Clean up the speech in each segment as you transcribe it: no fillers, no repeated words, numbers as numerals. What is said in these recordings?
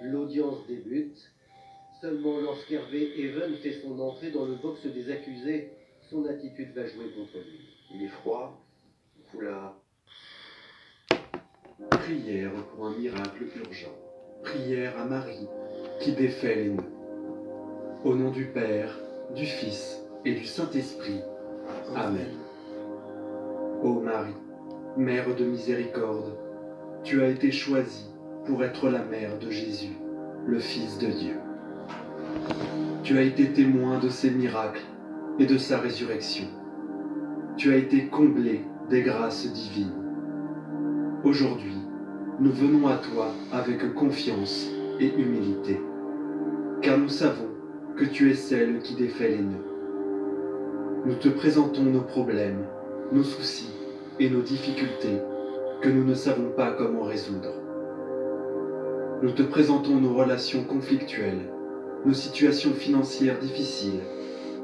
L'audience débute. Seulement lorsqu'Hervé Even fait son entrée dans le box des accusés, son attitude va jouer contre lui. Il est froid, foulard. Prière pour un miracle urgent. Prière à Marie, qui défait les nœuds. Au nom du Père, du Fils et du Saint-Esprit. Amen. Ô Marie, Mère de miséricorde, tu as été choisie pour être la mère de Jésus, le Fils de Dieu. Tu as été témoin de ses miracles et de sa résurrection. Tu as été comblée des grâces divines. Aujourd'hui, nous venons à toi avec confiance et humilité, car nous savons que tu es celle qui défait les nœuds. Nous te présentons nos problèmes, nos soucis et nos difficultés que nous ne savons pas comment résoudre. Nous te présentons nos relations conflictuelles, nos situations financières difficiles,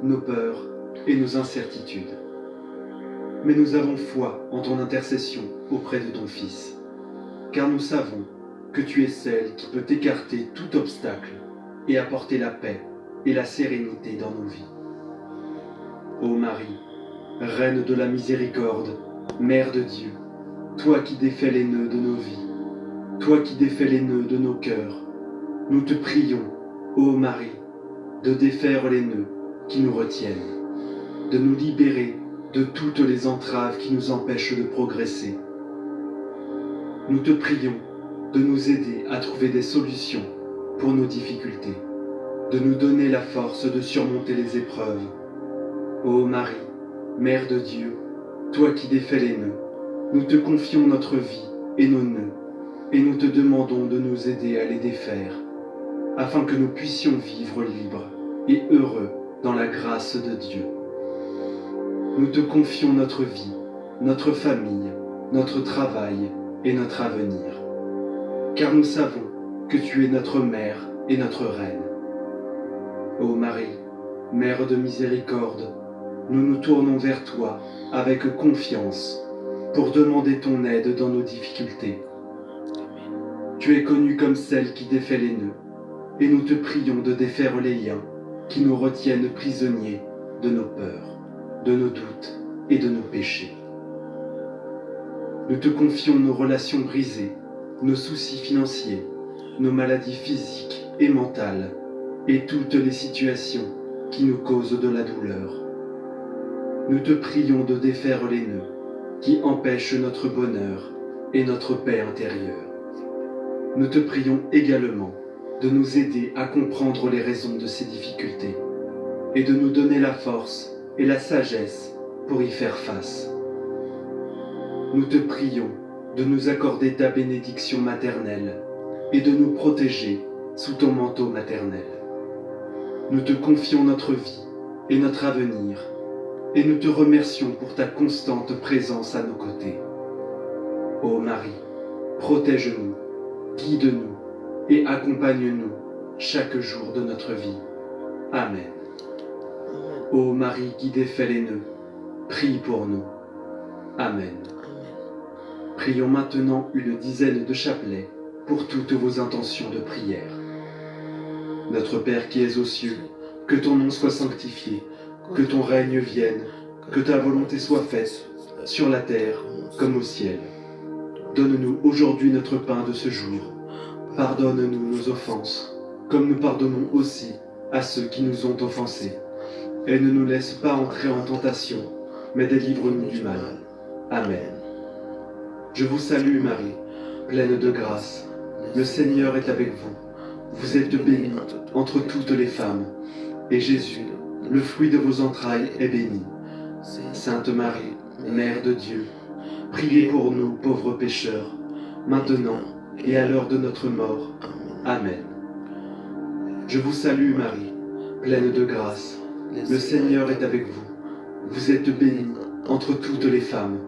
nos peurs et nos incertitudes. Mais nous avons foi en ton intercession auprès de ton Fils, car nous savons que tu es celle qui peut écarter tout obstacle et apporter la paix et la sérénité dans nos vies. Ô Marie, Reine de la miséricorde, Mère de Dieu, toi qui défais les nœuds de nos vies, toi qui défais les nœuds de nos cœurs, nous te prions, ô Marie, de défaire les nœuds qui nous retiennent, de nous libérer de toutes les entraves qui nous empêchent de progresser. Nous te prions de nous aider à trouver des solutions pour nos difficultés, de nous donner la force de surmonter les épreuves. Ô Marie, Mère de Dieu, toi qui défais les nœuds, nous te confions notre vie et nos nœuds, et nous te demandons de nous aider à les défaire, afin que nous puissions vivre libres et heureux dans la grâce de Dieu. Nous te confions notre vie, notre famille, notre travail et notre avenir, car nous savons que tu es notre Mère et notre Reine. Ô Marie, Mère de miséricorde, nous nous tournons vers toi avec confiance pour demander ton aide dans nos difficultés. Tu es connue comme celle qui défait les nœuds, et nous te prions de défaire les liens qui nous retiennent prisonniers de nos peurs, de nos doutes et de nos péchés. Nous te confions nos relations brisées, nos soucis financiers, nos maladies physiques et mentales, et toutes les situations qui nous causent de la douleur. Nous te prions de défaire les nœuds qui empêchent notre bonheur et notre paix intérieure. Nous te prions également de nous aider à comprendre les raisons de ces difficultés et de nous donner la force et la sagesse pour y faire face. Nous te prions de nous accorder ta bénédiction maternelle et de nous protéger sous ton manteau maternel. Nous te confions notre vie et notre avenir, et nous te remercions pour ta constante présence à nos côtés. Ô Marie, protège-nous, guide-nous et accompagne-nous chaque jour de notre vie. Amen. Ô Marie qui défait les nœuds, prie pour nous. Amen. Prions maintenant une dizaine de chapelets pour toutes vos intentions de prière. Notre Père qui es aux cieux, que ton nom soit sanctifié, que ton règne vienne, que ta volonté soit faite, sur la terre comme au ciel. Donne-nous aujourd'hui notre pain de ce jour. Pardonne-nous nos offenses, comme nous pardonnons aussi à ceux qui nous ont offensés. Et ne nous laisse pas entrer en tentation, mais délivre-nous du mal. Amen. Je vous salue Marie, pleine de grâce. Le Seigneur est avec vous. Vous êtes bénie entre toutes les femmes, et Jésus, le fruit de vos entrailles, est béni. Sainte Marie, Mère de Dieu, priez pour nous pauvres pécheurs, maintenant et à l'heure de notre mort. Amen. Je vous salue Marie, pleine de grâce. Le Seigneur est avec vous. Vous êtes bénie entre toutes les femmes,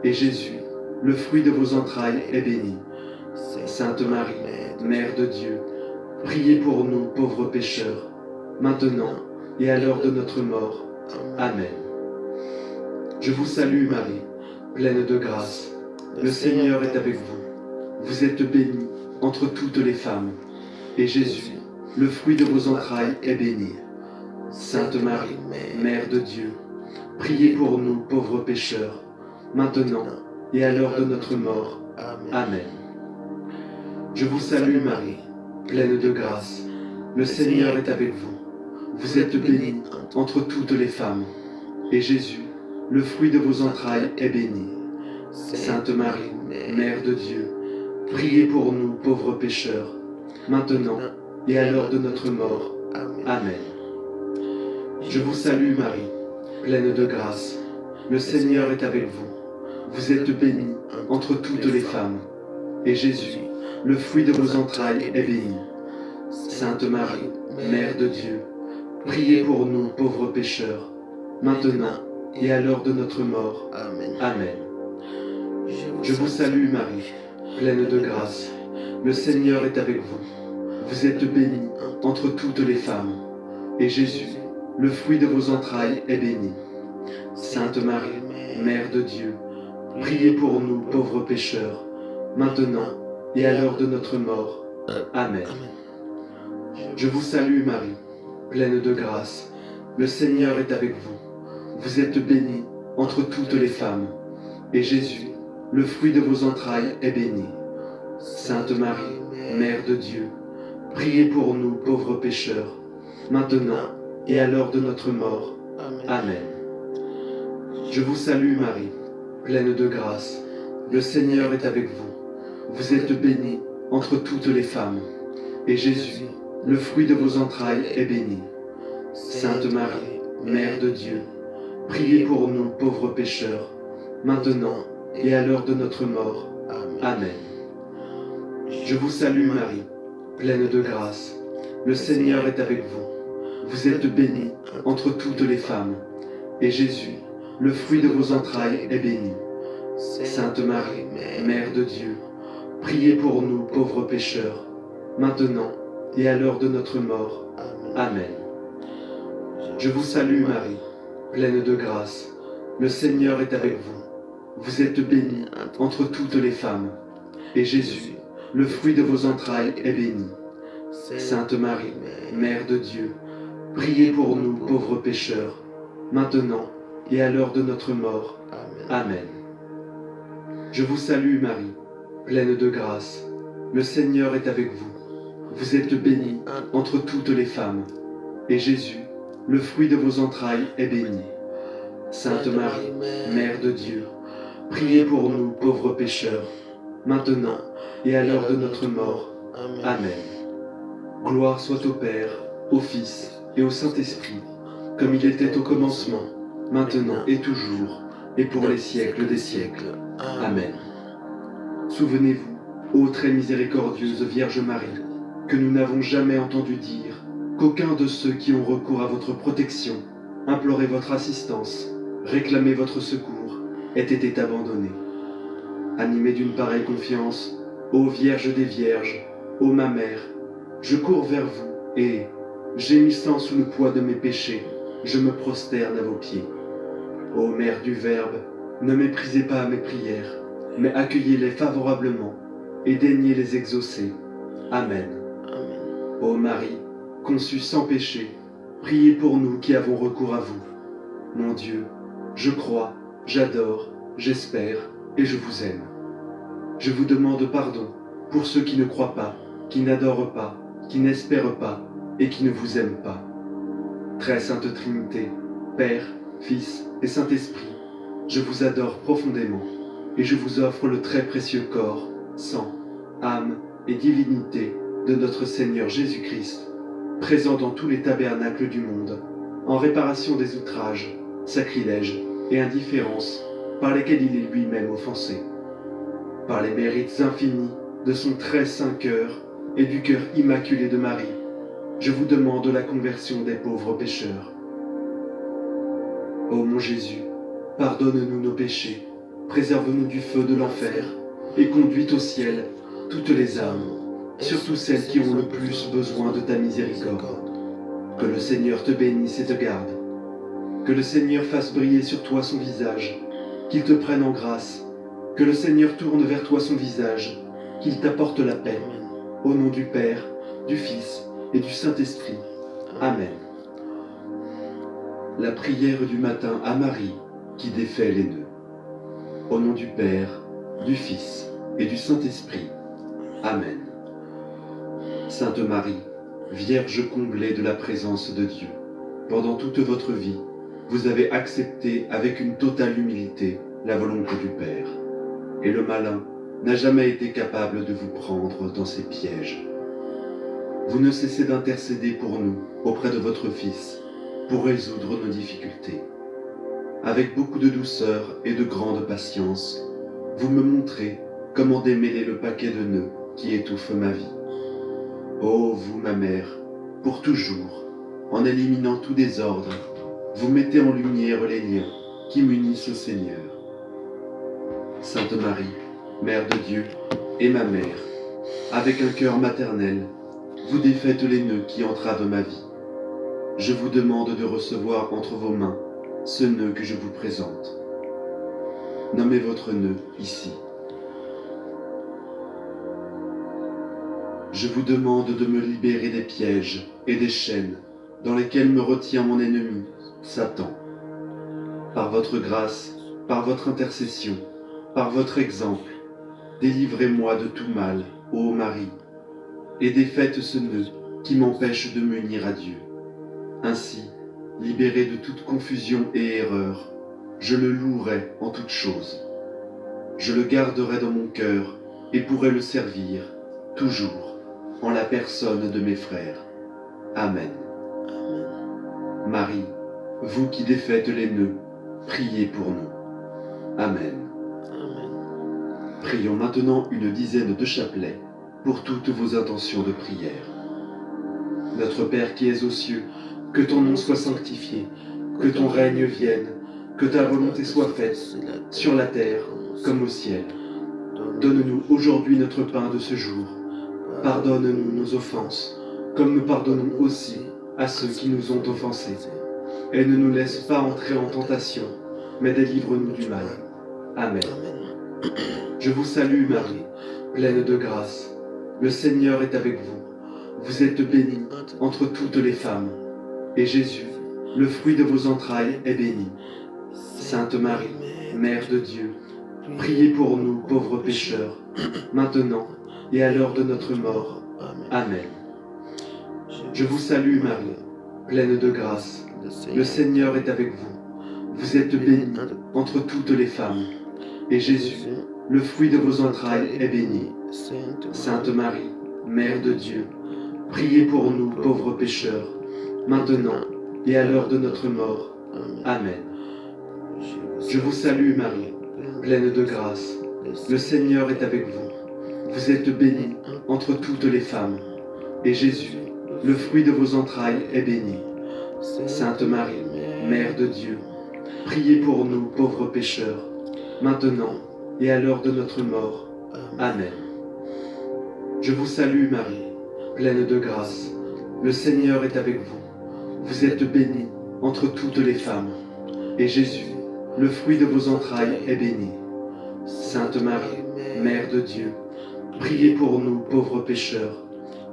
et Jésus, le fruit de vos entrailles, est béni. Sainte Marie, Mère de Dieu, priez pour nous pauvres pécheurs, maintenant et à l'heure de notre mort. Amen. Je vous salue Marie, pleine de grâce. Le Seigneur est avec vous. vous êtes bénie entre toutes les femmes, et Jésus, le fruit de vos entrailles, est béni. Sainte Marie, Mère de Dieu, priez pour nous pauvres pécheurs, maintenant et à l'heure de notre mort. Amen. Je vous salue Marie, pleine de grâce, le Seigneur est avec vous. Vous êtes bénie entre toutes les femmes, et Jésus, le fruit de vos entrailles, est béni. Sainte Marie, Mère de Dieu, priez pour nous pauvres pécheurs, maintenant et à l'heure de notre mort. Amen. Je vous salue Marie, pleine de grâce, le Seigneur est avec vous. Vous êtes bénie entre toutes les femmes, et Jésus, le fruit de vos entrailles, est béni. Sainte Marie, Mère de Dieu, priez pour nous pauvres pécheurs, maintenant et à l'heure de notre mort. Amen. Je vous salue Marie, pleine de grâce, le Seigneur est avec vous. Vous êtes bénie entre toutes les femmes, et Jésus, le fruit de vos entrailles, est béni. Sainte Marie, Mère de Dieu, priez pour nous pauvres pécheurs, maintenant et à l'heure de notre mort. Amen. Je vous salue Marie, pleine de grâce, le Seigneur est avec vous. Vous êtes bénie entre toutes les femmes, et Jésus, le fruit de vos entrailles, est béni. Sainte Marie, Mère de Dieu, priez pour nous pauvres pécheurs, maintenant et à l'heure de notre mort. Amen. Je vous salue Marie, pleine de grâce, le Seigneur est avec vous. Vous êtes bénie entre toutes les femmes, et Jésus, le fruit de vos entrailles, est béni. Sainte Marie, Mère de Dieu, priez pour nous pauvres pécheurs, maintenant et à l'heure de notre mort. Amen. Je vous salue Marie, pleine de grâce, le Seigneur est avec vous. Vous êtes bénie entre toutes les femmes, et Jésus, le fruit de vos entrailles, est béni. Sainte Marie, Mère de Dieu, priez pour nous pauvres pécheurs, maintenant et à l'heure de notre mort. Amen. Je vous salue Marie, pleine de grâce, le Seigneur est avec vous. Vous êtes bénie entre toutes les femmes, et Jésus, le fruit de vos entrailles, est béni. Sainte Marie, Mère de Dieu, priez pour nous pauvres pécheurs, maintenant et à l'heure de notre mort. Amen. Je vous salue Marie, pleine de grâce, le Seigneur est avec vous. Vous êtes bénie entre toutes les femmes, et Jésus, le fruit de vos entrailles, est béni. Sainte Marie, Mère de Dieu, priez pour nous pauvres pécheurs, maintenant et à l'heure de notre mort. Amen. Gloire soit au Père, au Fils et au Saint-Esprit, comme il était au commencement, maintenant et toujours, et pour les siècles des siècles. Amen. Souvenez-vous, ô très miséricordieuse Vierge Marie, que nous n'avons jamais entendu dire qu'aucun de ceux qui ont recours à votre protection, imploré votre assistance, réclamé votre secours, ait été abandonné. Animé d'une pareille confiance, ô Vierge des Vierges, ô ma Mère, je cours vers vous et, gémissant sous le poids de mes péchés, je me prosterne à vos pieds. Ô Mère du Verbe, ne méprisez pas mes prières, mais accueillez-les favorablement et daignez les exaucer. Amen. Ô Marie, conçue sans péché, priez pour nous qui avons recours à vous. Mon Dieu, je crois, j'adore, j'espère et je vous aime. Je vous demande pardon pour ceux qui ne croient pas, qui n'adorent pas, qui n'espèrent pas et qui ne vous aiment pas. Très Sainte Trinité, Père, Fils et Saint-Esprit, je vous adore profondément et je vous offre le très précieux corps, sang, âme et divinité de notre Seigneur Jésus-Christ, présent dans tous les tabernacles du monde, en réparation des outrages, sacrilèges et indifférences par lesquels il est lui-même offensé. Par les mérites infinis de son très saint cœur et du cœur immaculé de Marie, je vous demande la conversion des pauvres pécheurs. Ô mon Jésus, pardonne-nous nos péchés, préserve-nous du feu de l'enfer et conduis au ciel toutes les âmes, surtout celles qui ont le plus besoin de ta miséricorde. Que le Seigneur te bénisse et te garde. Que le Seigneur fasse briller sur toi son visage, qu'il te prenne en grâce. Que le Seigneur tourne vers toi son visage qu'il t'apporte la paix. Au nom du Père, du Fils et du Saint-Esprit. Amen. La prière du matin à Marie qui défait les nœuds. Au nom du Père, du Fils et du Saint-Esprit. Amen. Sainte Marie, Vierge comblée de la présence de Dieu, pendant toute votre vie, vous avez accepté avec une totale humilité la volonté du Père, et le malin n'a jamais été capable de vous prendre dans ses pièges. Vous ne cessez d'intercéder pour nous auprès de votre Fils, pour résoudre nos difficultés. Avec beaucoup de douceur et de grande patience, vous me montrez comment démêler le paquet de nœuds qui étouffe ma vie. Ô vous, ma mère, pour toujours, en éliminant tout désordre, vous mettez en lumière les liens qui m'unissent au Seigneur. Sainte Marie, Mère de Dieu et ma mère, avec un cœur maternel, vous défaites les nœuds qui entravent ma vie. Je vous demande de recevoir entre vos mains ce nœud que je vous présente. Nommez votre nœud ici. Je vous demande de me libérer des pièges et des chaînes dans lesquels me retient mon ennemi, Satan. Par votre grâce, par votre intercession, par votre exemple, délivrez-moi de tout mal, ô Marie, et défaites ce nœud qui m'empêche de m'unir à Dieu. Ainsi, libéré de toute confusion et erreur, je le louerai en toutes choses. Je le garderai dans mon cœur et pourrai le servir, toujours, en la personne de mes frères. Amen. Marie, vous qui défaites les nœuds, priez pour nous. Amen. Prions maintenant une dizaine de chapelets pour toutes vos intentions de prière. Notre Père qui es aux cieux, que ton nom soit sanctifié, que ton règne vienne, que ta volonté soit faite, sur la terre comme au ciel. Donne-nous aujourd'hui notre pain de ce jour. Pardonne-nous nos offenses, comme nous pardonnons aussi à ceux qui nous ont offensés. Et ne nous laisse pas entrer en tentation, mais délivre-nous du mal. Amen. Je vous salue Marie, pleine de grâce. Le Seigneur est avec vous. Vous êtes bénie entre toutes les femmes. Et Jésus, le fruit de vos entrailles, est béni. Sainte Marie, Mère de Dieu, priez pour nous pauvres pécheurs, maintenant et à l'heure de notre mort. Amen. Je vous salue Marie, pleine de grâce. Le Seigneur est avec vous. Vous êtes bénie entre toutes les femmes. Et Jésus, le fruit de vos entrailles, est béni. Sainte Marie, Mère de Dieu, priez pour nous pauvres pécheurs, maintenant et à l'heure de notre mort. Amen. Je vous salue Marie, pleine de grâce. Le Seigneur est avec vous. Vous êtes bénie entre toutes les femmes. Et Jésus, le fruit de vos entrailles, est béni. Sainte Marie, Mère de Dieu, priez pour nous pauvres pécheurs, maintenant et à l'heure de notre mort. Amen. Je vous salue Marie, pleine de grâce. Le Seigneur est avec vous. Vous êtes bénie entre toutes les femmes. Et Jésus, le fruit de vos entrailles, est béni. Sainte Marie, Mère de Dieu, priez pour nous pauvres pécheurs,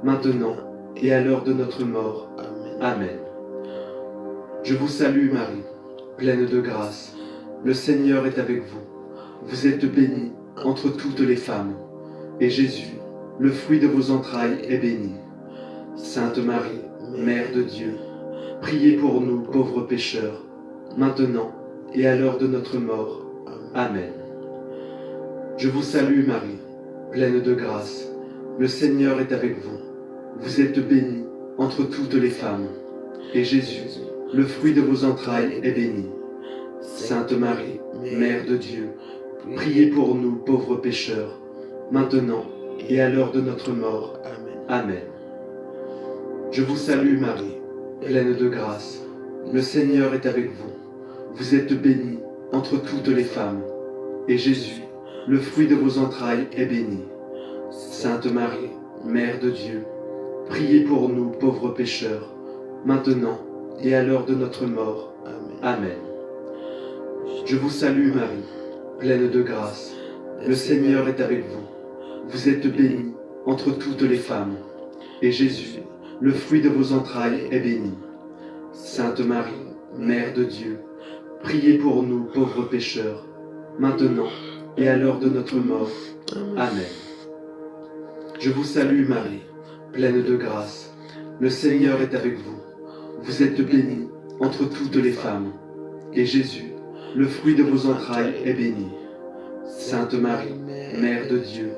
maintenant et à l'heure de notre mort. Amen. Je vous salue Marie, pleine de grâce. Le Seigneur est avec vous. Vous êtes bénie entre toutes les femmes. Et Jésus, le fruit de vos entrailles, est béni. Sainte Marie, Mère de Dieu, priez pour nous pauvres pécheurs, maintenant et à l'heure de notre mort. Amen. Je vous salue Marie, pleine de grâce. Le Seigneur est avec vous. Vous êtes bénie entre toutes les femmes. Et Jésus, le fruit de vos entrailles, est béni. Sainte Marie, Mère de Dieu, priez pour nous pauvres pécheurs, maintenant et à l'heure de notre mort. Amen. Je vous salue Marie, pleine de grâce. Le Seigneur est avec vous. Vous êtes bénie entre toutes les femmes. Et Jésus, le fruit de vos entrailles, est béni. Sainte Marie, Mère de Dieu, priez pour nous pauvres pécheurs, maintenant et à l'heure de notre mort. Amen. Je vous salue Marie, pleine de grâce. Le Seigneur est avec vous. vous êtes bénie entre toutes les femmes, et Jésus, le fruit de vos entrailles, est béni. Sainte Marie, Mère de Dieu, priez pour nous pauvres pécheurs, maintenant et à l'heure de notre mort. Amen. Je vous salue Marie, pleine de grâce. Le Seigneur est avec vous. Vous êtes bénie entre toutes les femmes, et Jésus, le fruit de vos entrailles, est béni. Sainte Marie, Mère de Dieu,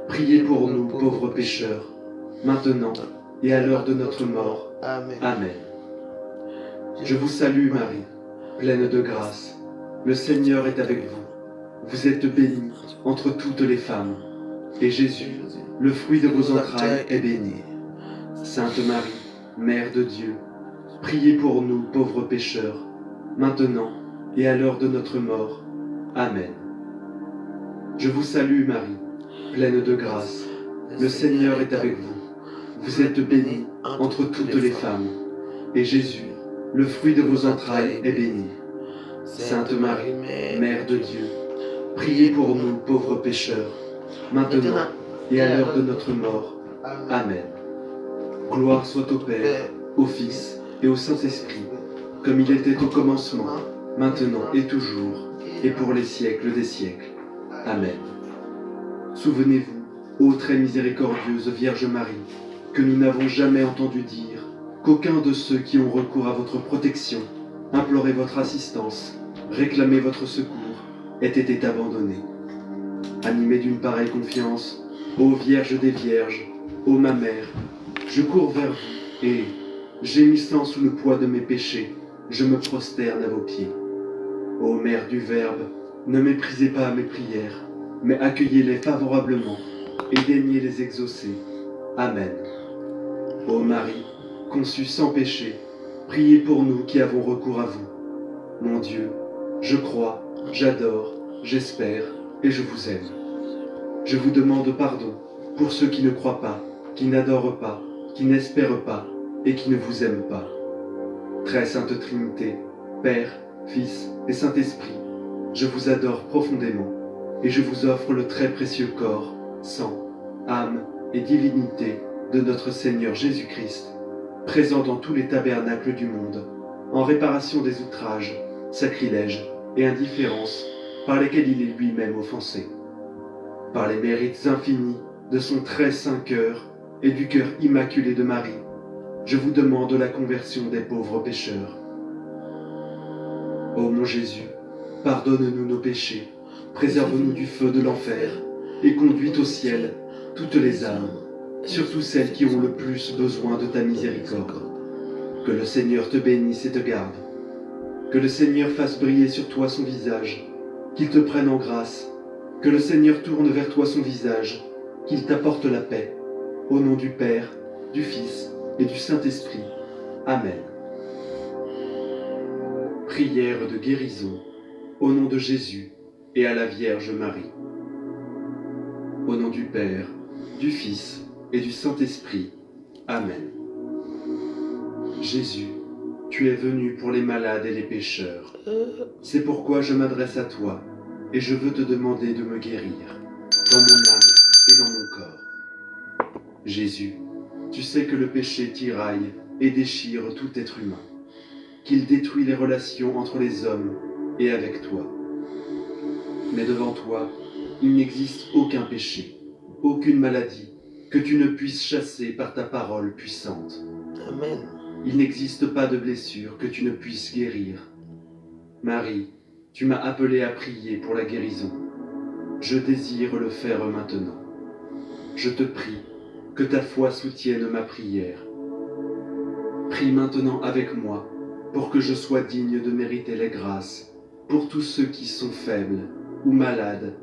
priez pour nous pauvres pécheurs, maintenant et à l'heure de notre mort. Amen. Je vous salue Marie, pleine de grâce. Le Seigneur est avec vous. Vous êtes bénie entre toutes les femmes, et Jésus, le fruit de vos entrailles, est béni. Sainte Marie, Mère de Dieu, priez pour nous pauvres pécheurs, maintenant et à l'heure de notre mort. Amen. Je vous salue Marie, pleine de grâce. Le Seigneur est avec vous. Vous êtes bénie entre toutes les femmes, et Jésus, le fruit de vos entrailles, est béni. Sainte Marie, Mère de Dieu, priez pour nous pauvres pécheurs, maintenant et à l'heure de notre mort. Amen. Gloire soit au Père, au Fils et au Saint-Esprit, comme il était au commencement, maintenant et toujours, et pour les siècles des siècles. Amen. Souvenez-vous, ô très miséricordieuse Vierge Marie, que nous n'avons jamais entendu dire qu'aucun de ceux qui ont recours à votre protection, imploraient votre assistance, réclamaient votre secours, ait été abandonné. Animé d'une pareille confiance, ô Vierge des Vierges, ô ma mère, je cours vers vous et, gémissant sous le poids de mes péchés, je me prosterne à vos pieds. Ô Mère du Verbe, ne méprisez pas mes prières, mais accueillez-les favorablement et daignez les exaucer. Amen. Ô Marie, conçue sans péché, priez pour nous qui avons recours à vous. Mon Dieu, je crois, j'adore, j'espère et je vous aime. Je vous demande pardon pour ceux qui ne croient pas, qui n'adorent pas, qui n'espèrent pas et qui ne vous aiment pas. Très Sainte Trinité, Père, Fils et Saint-Esprit, je vous adore profondément et je vous offre le très précieux corps, sang, âme et divinité de notre Seigneur Jésus-Christ, présent dans tous les tabernacles du monde, en réparation des outrages, sacrilèges et indifférences par lesquels il est lui-même offensé. Par les mérites infinis de son très saint cœur et du cœur immaculé de Marie, je vous demande la conversion des pauvres pécheurs. Ô mon Jésus, pardonne-nous nos péchés, préserve-nous du feu de l'enfer et conduis au ciel toutes les âmes, surtout celles qui ont le plus besoin de ta miséricorde. Que le Seigneur te bénisse et te garde. Que le Seigneur fasse briller sur toi son visage, qu'il te prenne en grâce. Que le Seigneur tourne vers toi son visage, qu'il t'apporte la paix. Au nom du Père, du Fils et du Saint-Esprit. Amen. Prière de guérison, au nom de Jésus et à la Vierge Marie. Au nom du Père, du Fils et du Saint-Esprit. Amen. Jésus, tu es venu pour les malades et les pécheurs. C'est pourquoi je m'adresse à toi et je veux te demander de me guérir, dans mon âme et dans mon corps. Jésus, tu sais que le péché tiraille et déchire tout être humain, qu'il détruit les relations entre les hommes et avec toi. Mais devant toi, il n'existe aucun péché, aucune maladie que tu ne puisses chasser par ta parole puissante. Amen. Il n'existe pas de blessure que tu ne puisses guérir. Marie, tu m'as appelé à prier pour la guérison. Je désire le faire maintenant. Je te prie que ta foi soutienne ma prière. Prie maintenant avec moi pour que je sois digne de mériter les grâces pour tous ceux qui sont faibles ou malades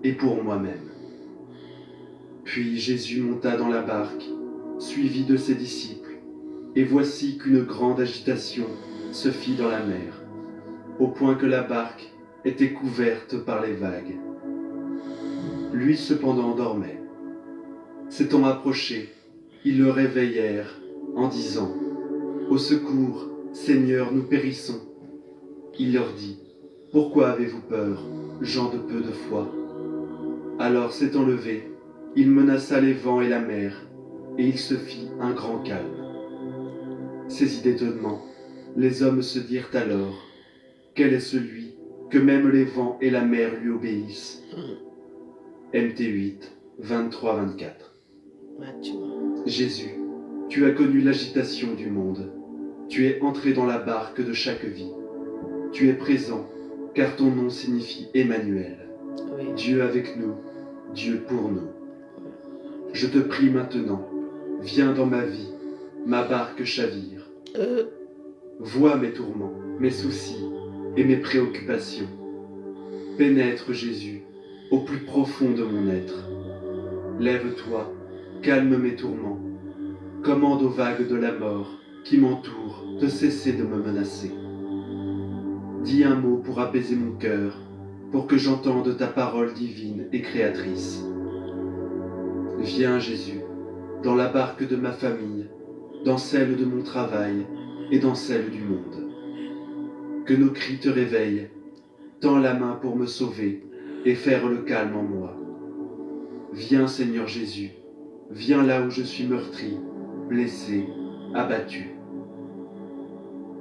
et pour moi-même. Puis Jésus monta dans la barque, suivi de ses disciples, et voici qu'une grande agitation se fit dans la mer, au point que la barque était couverte par les vagues. Lui cependant dormait. S'étant approchés, ils le réveillèrent en disant « Au secours, Seigneur, nous périssons !» Il leur dit « Pourquoi avez-vous peur, gens de peu de foi ?» Alors s'étant levé, il menaça les vents et la mer, et il se fit un grand calme. Saisis d'étonnement, les hommes se dirent alors, quel est celui que même les vents et la mer lui obéissent? MT 8, 23-24. Jésus, tu as connu l'agitation du monde. Tu es entré dans la barque de chaque vie. Tu es présent, car ton nom signifie Emmanuel. Oui. Dieu avec nous, Dieu pour nous. Je te prie maintenant, viens dans ma vie, ma barque chavire. Vois mes tourments, mes soucis et mes préoccupations. Pénètre, Jésus, au plus profond de mon être. Lève-toi, calme mes tourments. Commande aux vagues de la mort qui m'entourent de cesser de me menacer. Dis un mot pour apaiser mon cœur, pour que j'entende ta parole divine et créatrice. Viens, Jésus, dans la barque de ma famille, dans celle de mon travail et dans celle du monde. Que nos cris te réveillent, tends la main pour me sauver et faire le calme en moi. Viens, Seigneur Jésus, viens là où je suis meurtri, blessé, abattu.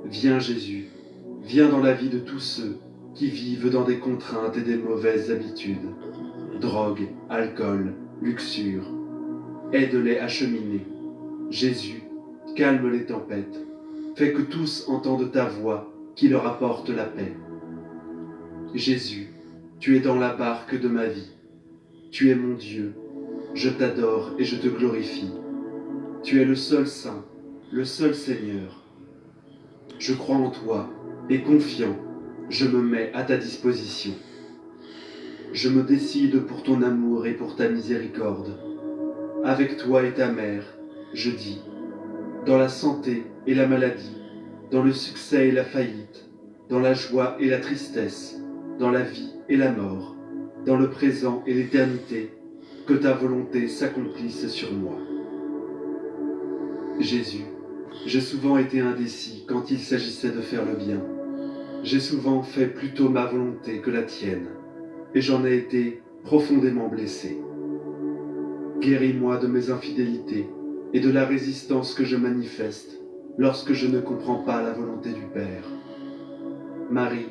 Viens, Jésus, viens dans la vie de tous ceux qui vivent dans des contraintes et des mauvaises habitudes, drogue, alcool, luxure. Aide-les à cheminer. Jésus, calme les tempêtes. Fais que tous entendent ta voix qui leur apporte la paix. Jésus, tu es dans la barque de ma vie. Tu es mon Dieu. Je t'adore et je te glorifie. Tu es le seul Saint, le seul Seigneur. Je crois en toi et confiant, je me mets à ta disposition. Je me décide pour ton amour et pour ta miséricorde. Avec toi et ta mère, je dis, dans la santé et la maladie, dans le succès et la faillite, dans la joie et la tristesse, dans la vie et la mort, dans le présent et l'éternité, que ta volonté s'accomplisse sur moi. Jésus, j'ai souvent été indécis quand il s'agissait de faire le bien. J'ai souvent fait plutôt ma volonté que la tienne, et j'en ai été profondément blessé. Guéris-moi de mes infidélités et de la résistance que je manifeste lorsque je ne comprends pas la volonté du Père. Marie,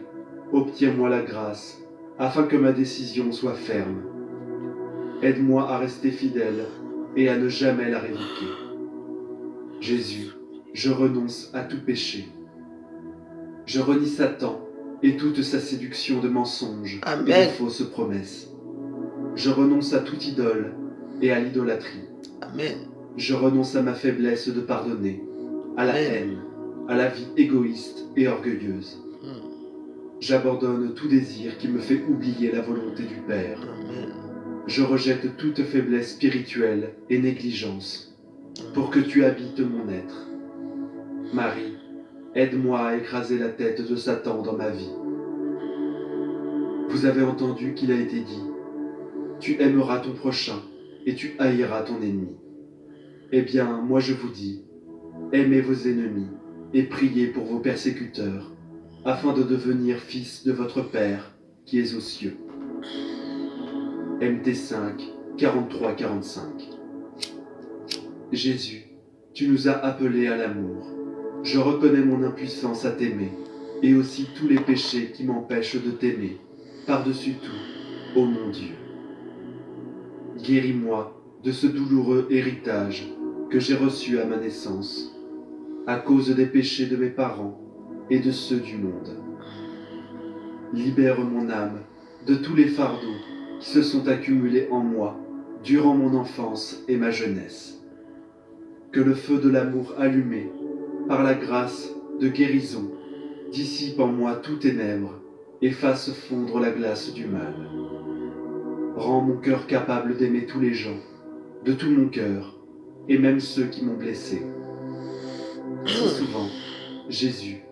obtiens-moi la grâce afin que ma décision soit ferme. Aide-moi à rester fidèle et à ne jamais la révoquer. Jésus, je renonce à tout péché. Je renie Satan et toute sa séduction de mensonges Amen. et de fausses promesses. Je renonce à toute idole et à l'idolâtrie. Amen. Je renonce à ma faiblesse de pardonner, à la Amen. haine, à la vie égoïste et orgueilleuse. J'abandonne tout désir qui me fait oublier la volonté du Père. Amen. Je rejette toute faiblesse spirituelle et négligence, pour que tu habites mon être. Marie, aide-moi à écraser la tête de Satan dans ma vie. Vous avez entendu qu'il a été dit, tu aimeras ton prochain et tu haïras ton ennemi. Eh bien, moi je vous dis, aimez vos ennemis et priez pour vos persécuteurs, afin de devenir fils de votre Père qui est aux cieux. MT 5, 43-45. Jésus, tu nous as appelés à l'amour. Je reconnais mon impuissance à t'aimer, et aussi tous les péchés qui m'empêchent de t'aimer, par-dessus tout, ô mon Dieu. Guéris-moi de ce douloureux héritage que j'ai reçu à ma naissance, à cause des péchés de mes parents et de ceux du monde. Libère mon âme de tous les fardeaux qui se sont accumulés en moi durant mon enfance et ma jeunesse. Que le feu de l'amour allumé par la grâce de guérison dissipe en moi tout ténèbres et fasse fondre la glace du mal. Rends mon cœur capable d'aimer tous les gens, de tout mon cœur, et même ceux qui m'ont blessé. Si souvent, Jésus,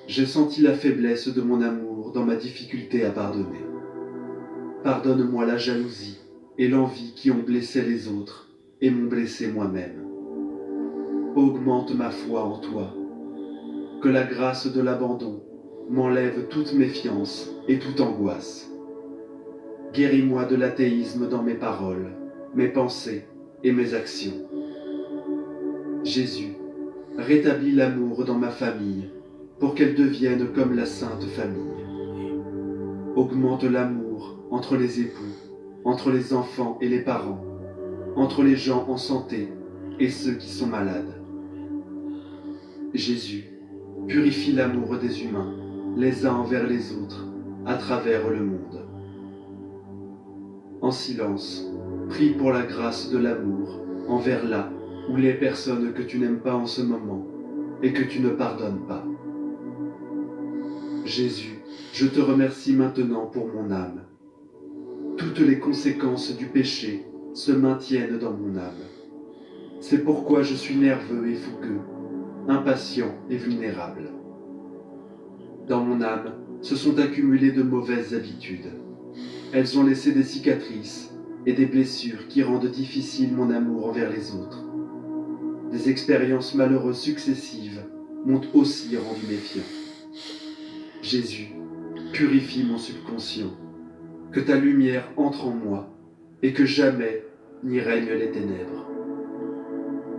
j'ai senti la faiblesse de mon amour dans ma difficulté à pardonner. Pardonne-moi la jalousie et l'envie qui ont blessé les autres et m'ont blessé moi-même. Augmente ma foi en toi. Que la grâce de l'abandon m'enlève toute méfiance et toute angoisse. Guéris-moi de l'athéisme dans mes paroles, mes pensées et mes actions. Jésus, rétablis l'amour dans ma famille pour qu'elle devienne comme la Sainte Famille. Augmente l'amour entre les époux, entre les enfants et les parents, entre les gens en santé et ceux qui sont malades. Jésus, purifie l'amour des humains, les uns envers les autres, à travers le monde. En silence, prie pour la grâce de l'amour envers là ou les personnes que tu n'aimes pas en ce moment et que tu ne pardonnes pas. Jésus, je te remercie maintenant pour mon âme. Toutes les conséquences du péché se maintiennent dans mon âme. C'est pourquoi je suis nerveux et fougueux, impatient et vulnérable. Dans mon âme se sont accumulées de mauvaises habitudes. Elles ont laissé des cicatrices et des blessures qui rendent difficile mon amour envers les autres. Des expériences malheureuses successives m'ont aussi rendu méfiant. Jésus, purifie mon subconscient, que ta lumière entre en moi et que jamais n'y règnent les ténèbres.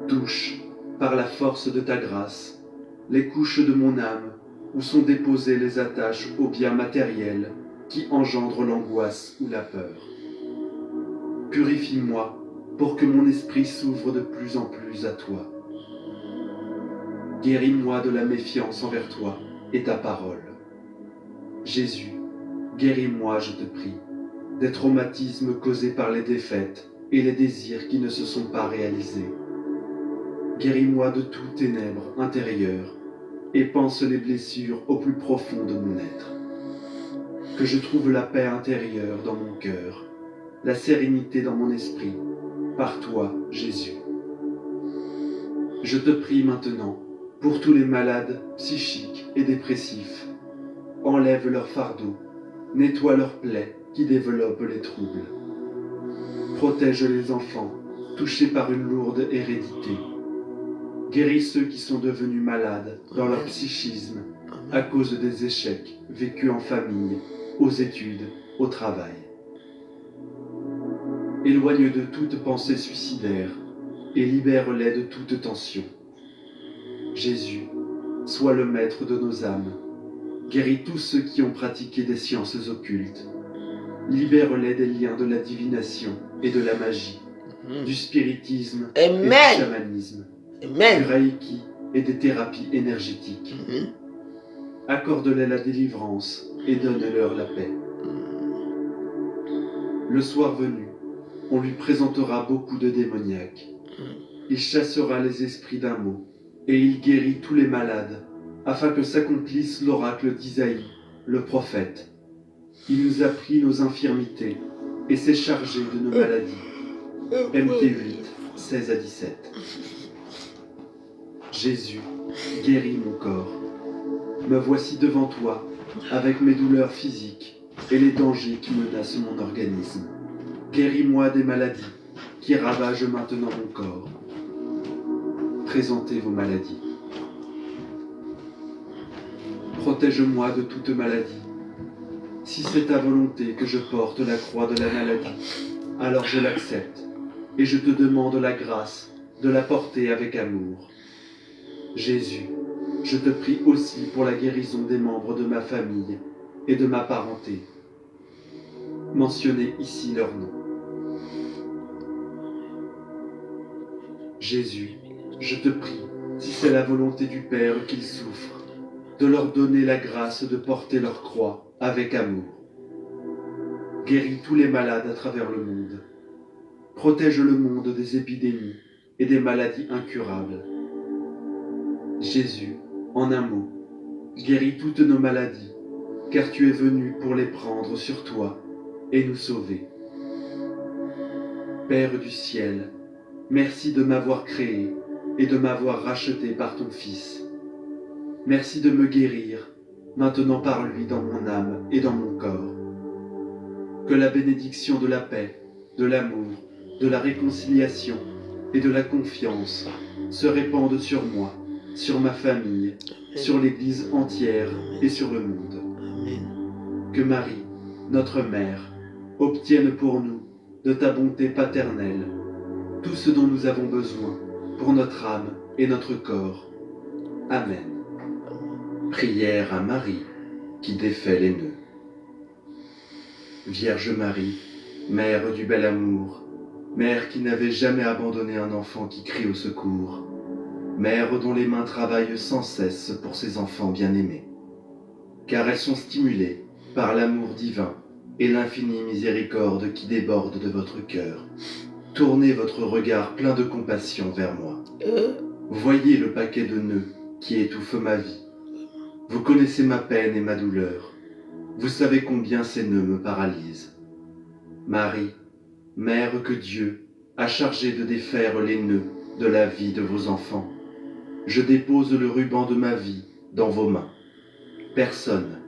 Touche, par la force de ta grâce, les couches de mon âme où sont déposées les attaches aux biens matériels qui engendrent l'angoisse ou la peur. Purifie-moi pour que mon esprit s'ouvre de plus en plus à toi. Guéris-moi de la méfiance envers toi et ta parole. Jésus, guéris-moi, je te prie, des traumatismes causés par les défaites et les désirs qui ne se sont pas réalisés. Guéris-moi de tout ténèbre intérieur et pense les blessures au plus profond de mon être. Que je trouve la paix intérieure dans mon cœur, la sérénité dans mon esprit, par toi, Jésus. Je te prie maintenant pour tous les malades psychiques et dépressifs. Enlève leur fardeau, nettoie leurs plaies qui développent les troubles. Protège les enfants touchés par une lourde hérédité. Guéris ceux qui sont devenus malades dans leur psychisme à cause des échecs vécus en famille, aux études, au travail. Éloigne de toute pensée suicidaire et libère-les de toute tension. Jésus, sois le maître de nos âmes. Guéris tous ceux qui ont pratiqué des sciences occultes. Libère-les des liens de la divination et de la magie, du spiritisme et du chamanisme, du reiki et des thérapies énergétiques. Accorde-les la délivrance et donne-leur la paix. Le soir venu, on lui présentera beaucoup de démoniaques. Il chassera les esprits d'un mot et il guérit tous les malades afin que s'accomplisse l'oracle d'Isaïe, le prophète. Il nous a pris nos infirmités et s'est chargé de nos maladies. MT 8, 16 à 17. Jésus, guéris mon corps. Me voici devant toi, avec mes douleurs physiques et les dangers qui menacent mon organisme. Guéris-moi des maladies qui ravagent maintenant mon corps. Présentez vos maladies. Protège-moi de toute maladie. Si c'est ta volonté que je porte la croix de la maladie, alors je l'accepte et je te demande la grâce de la porter avec amour. Jésus, je te prie aussi pour la guérison des membres de ma famille et de ma parenté. Mentionnez ici leurs noms. Jésus, je te prie, si c'est la volonté du Père qu'ils souffrent, de leur donner la grâce de porter leur croix avec amour. Guéris tous les malades à travers le monde. Protège le monde des épidémies et des maladies incurables. Jésus, en un mot, guéris toutes nos maladies, car tu es venu pour les prendre sur toi et nous sauver. Père du ciel, merci de m'avoir créé et de m'avoir racheté par ton Fils. Merci de me guérir, maintenant par lui dans mon âme et dans mon corps. Que la bénédiction de la paix, de l'amour, de la réconciliation et de la confiance se répande sur moi, sur ma famille, sur l'Église entière et sur le monde. Que Marie, notre Mère, obtienne pour nous de ta bonté paternelle, tout ce dont nous avons besoin pour notre âme et notre corps. Amen. Prière à Marie qui défait les nœuds. Vierge Marie, Mère du bel amour, Mère qui n'avait jamais abandonné un enfant qui crie au secours, Mère dont les mains travaillent sans cesse pour ses enfants bien-aimés, car elles sont stimulées par l'amour divin et l'infinie miséricorde qui déborde de votre cœur. Tournez votre regard plein de compassion vers moi. Voyez le paquet de nœuds qui étouffe ma vie. Vous connaissez ma peine et ma douleur. Vous savez combien ces nœuds me paralysent. Marie, Mère que Dieu a chargée de défaire les nœuds de la vie de vos enfants, je dépose le ruban de ma vie dans vos mains. Personne,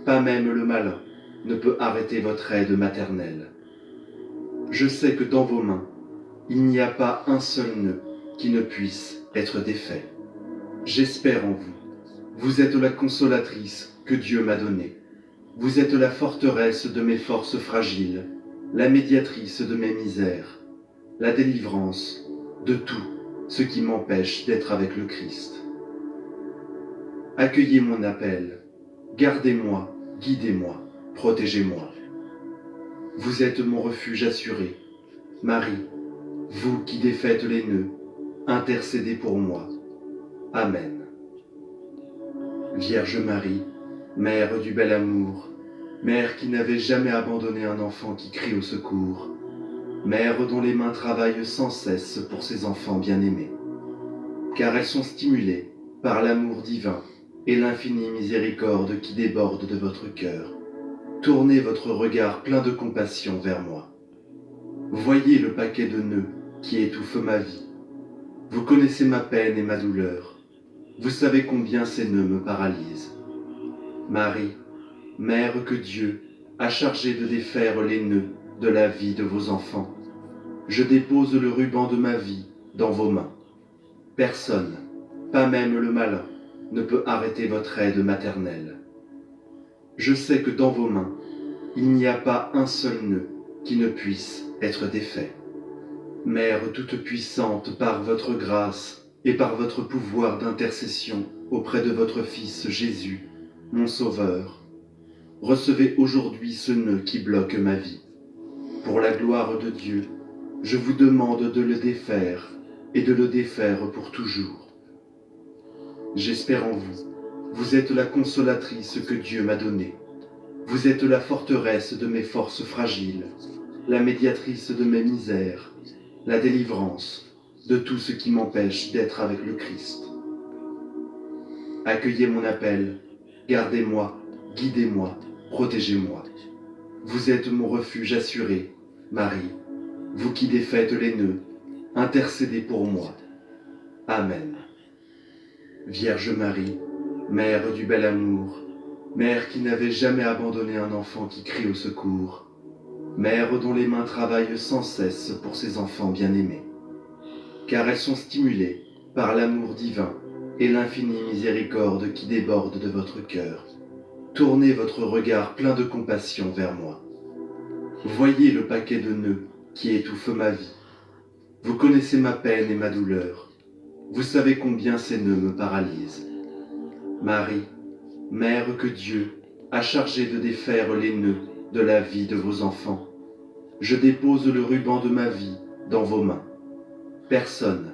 pas même le malin, ne peut arrêter votre aide maternelle. Je sais que dans vos mains, il n'y a pas un seul nœud qui ne puisse être défait. J'espère en vous. Vous êtes la consolatrice que Dieu m'a donnée. Vous êtes la forteresse de mes forces fragiles, la médiatrice de mes misères, la délivrance de tout ce qui m'empêche d'être avec le Christ. Accueillez mon appel, gardez-moi, guidez-moi, protégez-moi. Vous êtes mon refuge assuré. Marie, vous qui défaites les nœuds, intercédez pour moi. Amen. Vierge Marie, Mère du bel amour, Mère qui n'avait jamais abandonné un enfant qui crie au secours, Mère dont les mains travaillent sans cesse pour ses enfants bien-aimés, car elles sont stimulées par l'amour divin et l'infinie miséricorde qui déborde de votre cœur. Tournez votre regard plein de compassion vers moi. Voyez le paquet de nœuds qui étouffe ma vie. Vous connaissez ma peine et ma douleur. Vous savez combien ces nœuds me paralysent. Marie, Mère que Dieu a chargée de défaire les nœuds de la vie de vos enfants, je dépose le ruban de ma vie dans vos mains. Personne, pas même le malin, ne peut arrêter votre aide maternelle. Je sais que dans vos mains, il n'y a pas un seul nœud qui ne puisse être défait. Mère toute puissante par votre grâce et par votre pouvoir d'intercession auprès de votre Fils Jésus, mon Sauveur, recevez aujourd'hui ce nœud qui bloque ma vie. Pour la gloire de Dieu, je vous demande de le défaire et de le défaire pour toujours. J'espère en vous. Vous êtes la consolatrice que Dieu m'a donnée. Vous êtes la forteresse de mes forces fragiles, la médiatrice de mes misères, la délivrance de tout ce qui m'empêche d'être avec le Christ. Accueillez mon appel, gardez-moi, guidez-moi, protégez-moi. Vous êtes mon refuge assuré, Marie, vous qui défaites les nœuds, intercédez pour moi. Amen. Vierge Marie, Mère du bel amour, Mère qui n'avait jamais abandonné un enfant qui crie au secours, Mère dont les mains travaillent sans cesse pour ses enfants bien-aimés, car elles sont stimulées par l'amour divin et l'infinie miséricorde qui déborde de votre cœur. Tournez votre regard plein de compassion vers moi. Voyez le paquet de nœuds qui étouffe ma vie. Vous connaissez ma peine et ma douleur. Vous savez combien ces nœuds me paralysent. Marie, Mère que Dieu a chargée de défaire les nœuds de la vie de vos enfants, je dépose le ruban de ma vie dans vos mains. Personne,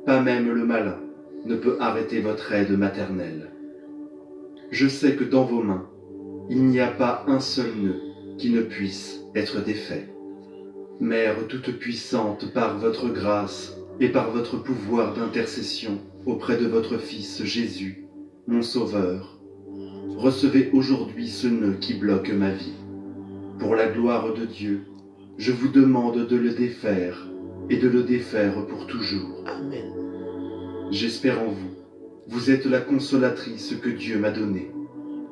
pas même le malin, ne peut arrêter votre aide maternelle. Je sais que dans vos mains, il n'y a pas un seul nœud qui ne puisse être défait. Mère toute puissante par votre grâce et par votre pouvoir d'intercession auprès de votre Fils Jésus, mon Sauveur, recevez aujourd'hui ce nœud qui bloque ma vie. Pour la gloire de Dieu, je vous demande de le défaire et de le défaire pour toujours. Amen. J'espère en vous. Vous êtes la consolatrice que Dieu m'a donnée.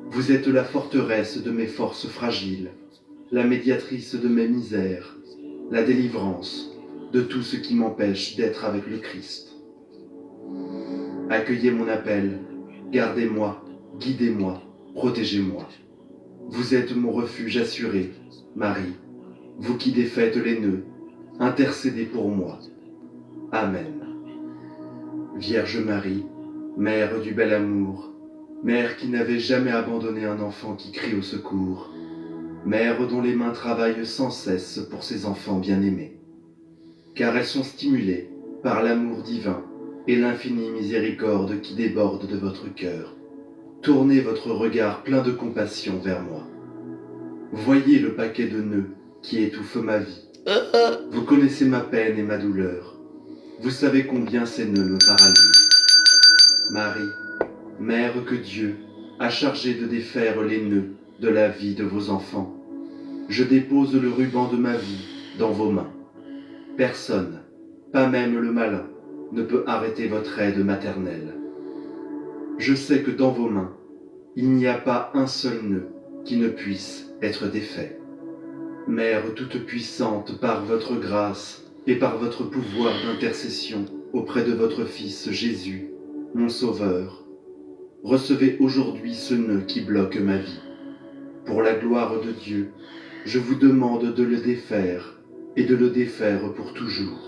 Vous êtes la forteresse de mes forces fragiles, la médiatrice de mes misères, la délivrance de tout ce qui m'empêche d'être avec le Christ. Accueillez mon appel, gardez-moi, guidez-moi, protégez-moi. Vous êtes mon refuge assuré, Marie, vous qui défaites les nœuds, intercédez pour moi. Amen. Vierge Marie, Mère du bel amour, Mère qui n'avait jamais abandonné un enfant qui crie au secours, Mère dont les mains travaillent sans cesse pour ses enfants bien-aimés, car elles sont stimulées par l'amour divin et l'infinie miséricorde qui déborde de votre cœur. Tournez votre regard plein de compassion vers moi. Voyez le paquet de nœuds qui étouffe ma vie. Vous connaissez ma peine et ma douleur. Vous savez combien ces nœuds me paralysent. Marie, Mère que Dieu a chargée de défaire les nœuds de la vie de vos enfants, je dépose le ruban de ma vie dans vos mains. Personne, pas même le malin, ne peut arrêter votre aide maternelle. Je sais que dans vos mains, il n'y a pas un seul nœud qui ne puisse être défait. Mère toute puissante par votre grâce et par votre pouvoir d'intercession auprès de votre Fils Jésus, mon Sauveur, recevez aujourd'hui ce nœud qui bloque ma vie. Pour la gloire de Dieu, je vous demande de le défaire et de le défaire pour toujours.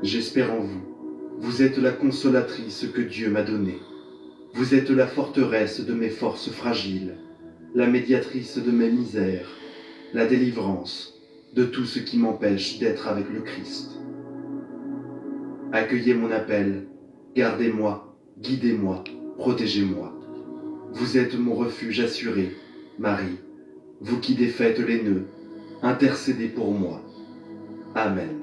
J'espère en vous. Vous êtes la consolatrice que Dieu m'a donnée. Vous êtes la forteresse de mes forces fragiles, la médiatrice de mes misères, la délivrance de tout ce qui m'empêche d'être avec le Christ. Accueillez mon appel, gardez-moi, guidez-moi, protégez-moi. Vous êtes mon refuge assuré, Marie, vous qui défaites les nœuds, intercédez pour moi. Amen.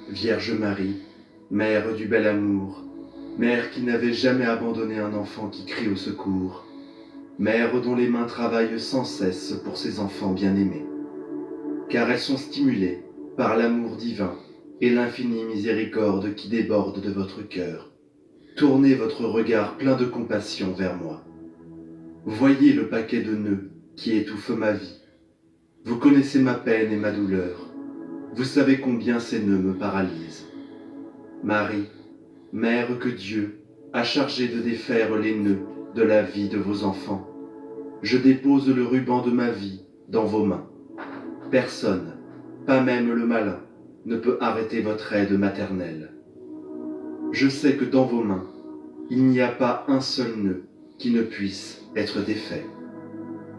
Vierge Marie, Mère du bel amour, Mère qui n'avait jamais abandonné un enfant qui crie au secours, Mère dont les mains travaillent sans cesse pour ses enfants bien-aimés, car elles sont stimulées par l'amour divin et l'infinie miséricorde qui déborde de votre cœur. Tournez votre regard plein de compassion vers moi. Voyez le paquet de nœuds qui étouffe ma vie. Vous connaissez ma peine et ma douleur. Vous savez combien ces nœuds me paralysent. Marie, Mère que Dieu a chargée de défaire les nœuds de la vie de vos enfants, je dépose le ruban de ma vie dans vos mains. Personne, pas même le malin, ne peut arrêter votre aide maternelle. Je sais que dans vos mains, il n'y a pas un seul nœud qui ne puisse être défait.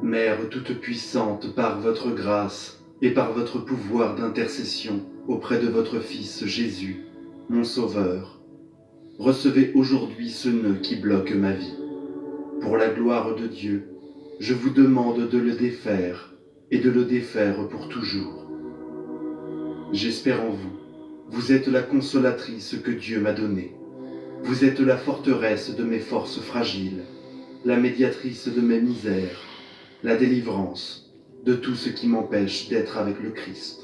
Mère toute puissante par votre grâce et par votre pouvoir d'intercession auprès de votre Fils Jésus, mon Sauveur, recevez aujourd'hui ce nœud qui bloque ma vie. Pour la gloire de Dieu, je vous demande de le défaire et de le défaire pour toujours. J'espère en vous. Vous êtes la consolatrice que Dieu m'a donnée. Vous êtes la forteresse de mes forces fragiles, la médiatrice de mes misères, la délivrance de tout ce qui m'empêche d'être avec le Christ.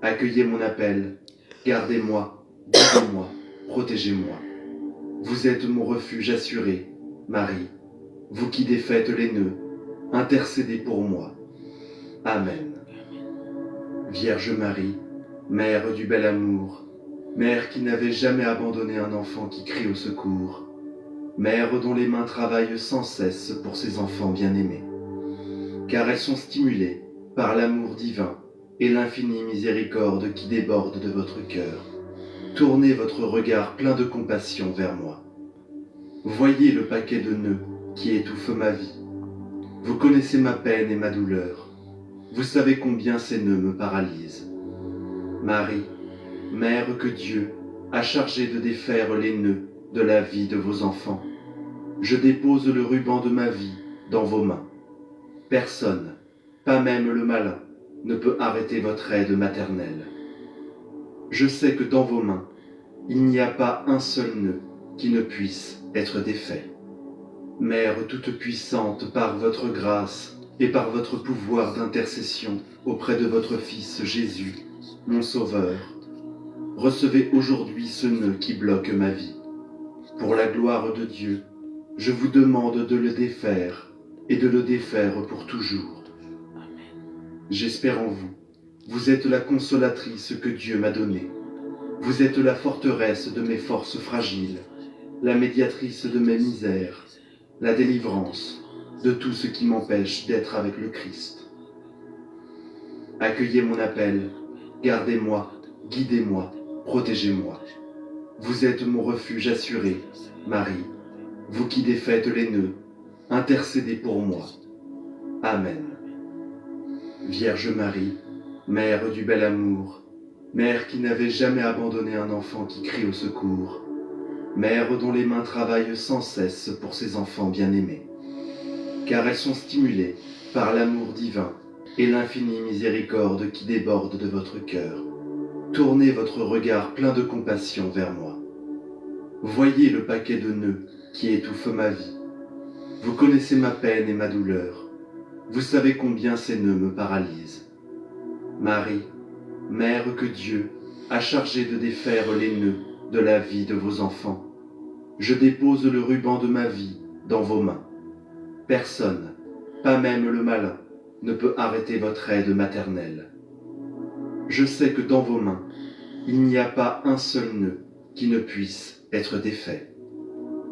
Accueillez mon appel, gardez-moi, guidez-moi, protégez-moi. Vous êtes mon refuge assuré, Marie, vous qui défaites les nœuds, intercédez pour moi. Amen. Vierge Marie, Mère du bel amour, Mère qui n'avait jamais abandonné un enfant qui crie au secours, Mère dont les mains travaillent sans cesse pour ses enfants bien-aimés, car elles sont stimulées par l'amour divin et l'infinie miséricorde qui déborde de votre cœur. Tournez votre regard plein de compassion vers moi. Voyez le paquet de nœuds qui étouffe ma vie. Vous connaissez ma peine et ma douleur. Vous savez combien ces nœuds me paralysent. Marie, Mère que Dieu a chargée de défaire les nœuds de la vie de vos enfants, je dépose le ruban de ma vie dans vos mains. Personne, pas même le malin, ne peut arrêter votre aide maternelle. Je sais que dans vos mains, il n'y a pas un seul nœud qui ne puisse être défait. Mère toute puissante par votre grâce et par votre pouvoir d'intercession auprès de votre Fils Jésus, mon Sauveur, recevez aujourd'hui ce nœud qui bloque ma vie. Pour la gloire de Dieu, je vous demande de le défaire et de le défaire pour toujours. J'espère en vous. Vous êtes la consolatrice que Dieu m'a donnée. Vous êtes la forteresse de mes forces fragiles, la médiatrice de mes misères, la délivrance de tout ce qui m'empêche d'être avec le Christ. Accueillez mon appel, gardez-moi, guidez-moi, protégez-moi. Vous êtes mon refuge assuré, Marie, vous qui défaites les nœuds, intercédez pour moi. Amen. Vierge Marie, Mère du bel amour, Mère qui n'avait jamais abandonné un enfant qui crie au secours, Mère dont les mains travaillent sans cesse pour ses enfants bien-aimés, car elles sont stimulées par l'amour divin et l'infinie miséricorde qui déborde de votre cœur. Tournez votre regard plein de compassion vers moi. Voyez le paquet de nœuds qui étouffe ma vie. Vous connaissez ma peine et ma douleur. Vous savez combien ces nœuds me paralysent. Marie, Mère que Dieu a chargée de défaire les nœuds de la vie de vos enfants, je dépose le ruban de ma vie dans vos mains. Personne, pas même le malin, ne peut arrêter votre aide maternelle. Je sais que dans vos mains, il n'y a pas un seul nœud qui ne puisse être défait.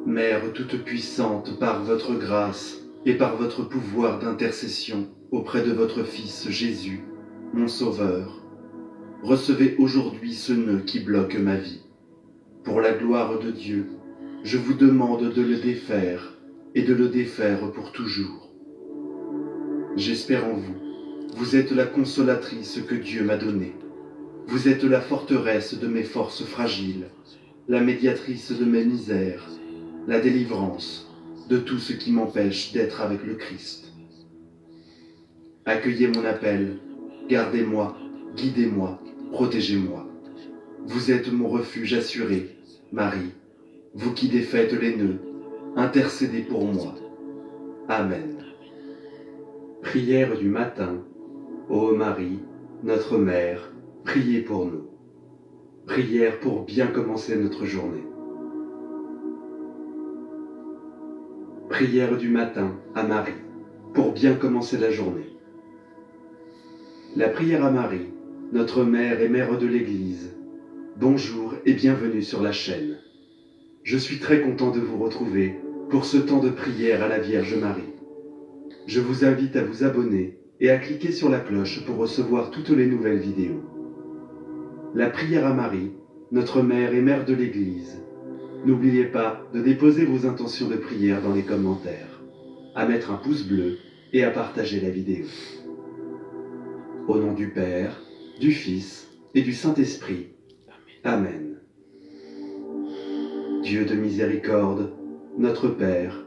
Mère toute puissante, par votre grâce et par votre pouvoir d'intercession auprès de votre Fils Jésus, mon Sauveur, recevez aujourd'hui ce nœud qui bloque ma vie. Pour la gloire de Dieu, je vous demande de le défaire et de le défaire pour toujours. J'espère en vous. Vous êtes la consolatrice que Dieu m'a donnée. Vous êtes la forteresse de mes forces fragiles, la médiatrice de mes misères, la délivrance de tout ce qui m'empêche d'être avec le Christ. Accueillez mon appel, gardez-moi, guidez-moi, protégez-moi. Vous êtes mon refuge assuré, Marie, vous qui défaites les nœuds, intercédez pour moi. Amen. Prière du matin. Ô Marie, notre Mère, priez pour nous. Prière pour bien commencer notre journée. Prière du matin à Marie, pour bien commencer la journée. La prière à Marie, notre Mère et Mère de l'Église. Bonjour et bienvenue sur la chaîne. Je suis très content de vous retrouver pour ce temps de prière à la Vierge Marie. Je vous invite à vous abonner et à cliquer sur la cloche pour recevoir toutes les nouvelles vidéos. La prière à Marie, notre Mère et Mère de l'Église. N'oubliez pas de déposer vos intentions de prière dans les commentaires, à mettre un pouce bleu et à partager la vidéo. Au nom du Père, du Fils et du Saint-Esprit. Amen. Dieu de miséricorde, notre Père,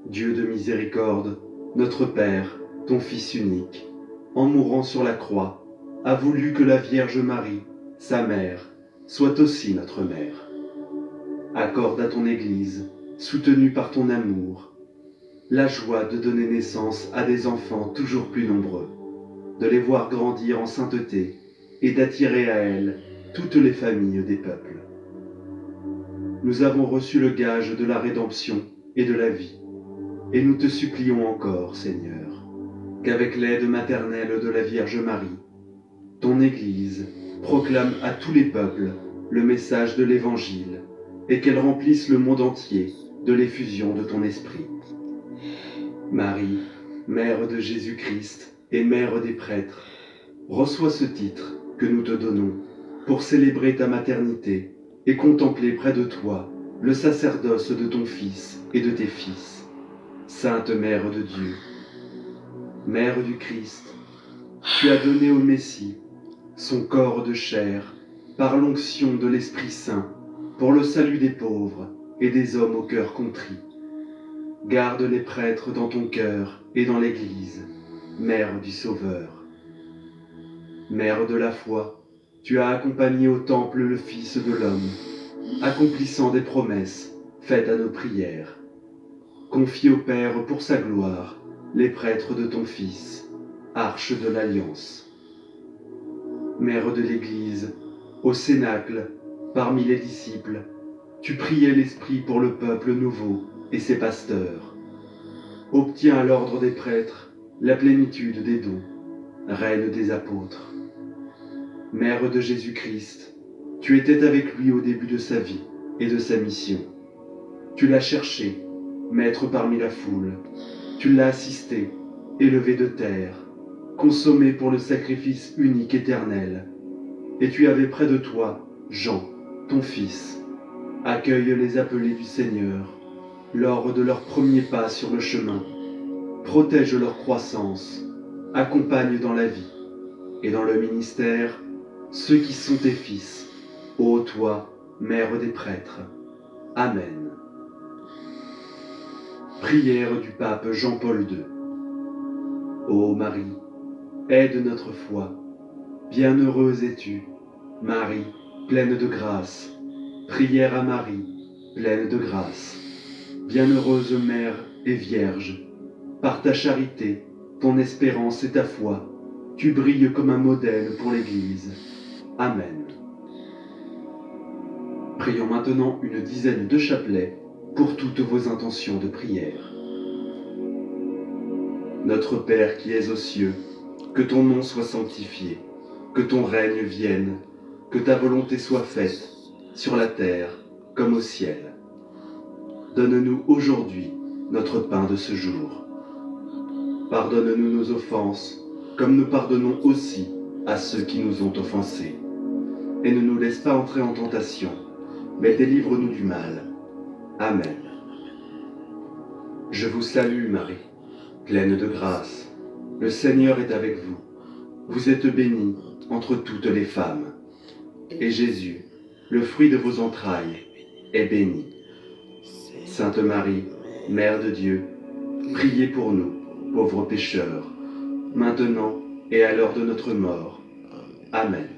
Dieu de miséricorde, notre Père, ton Fils unique, en mourant sur la croix, a voulu que la Vierge Marie, sa mère, soit aussi notre mère. Accorde à ton Église, soutenue par ton amour, la joie de donner naissance à des enfants toujours plus nombreux, de les voir grandir en sainteté et d'attirer à elle toutes les familles des peuples. Nous avons reçu le gage de la rédemption et de la vie, et nous te supplions encore, Seigneur, qu'avec l'aide maternelle de la Vierge Marie, ton Église proclame à tous les peuples le message de l'Évangile et qu'elle remplisse le monde entier de l'effusion de ton Esprit. Marie, Mère de Jésus-Christ et Mère des prêtres, reçois ce titre que nous te donnons pour célébrer ta maternité et contempler près de toi le sacerdoce de ton Fils et de tes fils. Sainte Mère de Dieu, Mère du Christ, tu as donné au Messie son corps de chair par l'onction de l'Esprit Saint pour le salut des pauvres et des hommes au cœur contrit. Garde les prêtres dans ton cœur et dans l'Église, Mère du Sauveur. Mère de la foi, tu as accompagné au temple le Fils de l'homme, accomplissant des promesses faites à nos prières. Confie au Père pour sa gloire les prêtres de ton Fils, arche de l'Alliance. Mère de l'Église, au Cénacle, parmi les disciples, tu priais l'Esprit pour le peuple nouveau et ses pasteurs. Obtiens à l'ordre des prêtres la plénitude des dons, Reine des apôtres. Mère de Jésus-Christ, tu étais avec lui au début de sa vie et de sa mission. Tu l'as cherché, Maître parmi la foule. Tu l'as assisté, élevé de terre, consommé pour le sacrifice unique éternel. Et tu avais près de toi Jean, ton fils. Accueille les appelés du Seigneur lors de leurs premiers pas sur le chemin. Protège leur croissance, accompagne dans la vie et dans le ministère ceux qui sont tes fils, ô toi, Mère des prêtres. Amen. Prière du pape Jean-Paul II. Ô Marie, aide notre foi. Bienheureuse es-tu, Marie, pleine de grâce. Prière à Marie, pleine de grâce. Bienheureuse Mère et Vierge, par ta charité, ton espérance et ta foi, tu brilles comme un modèle pour l'Église. Amen. Prions maintenant une dizaine de chapelets pour toutes vos intentions de prière. Notre Père qui es aux cieux, que ton nom soit sanctifié, que ton règne vienne, que ta volonté soit faite, sur la terre comme au ciel. Donne-nous aujourd'hui notre pain de ce jour. Pardonne-nous nos offenses, comme nous pardonnons aussi à ceux qui nous ont offensés. Et ne nous laisse pas entrer en tentation, mais délivre-nous du mal. Amen. Je vous salue, Marie, pleine de grâce. Le Seigneur est avec vous. Vous êtes bénie entre toutes les femmes. Et Jésus, le fruit de vos entrailles, est béni. Sainte Marie, Mère de Dieu, priez pour nous, pauvres pécheurs, maintenant et à l'heure de notre mort. Amen.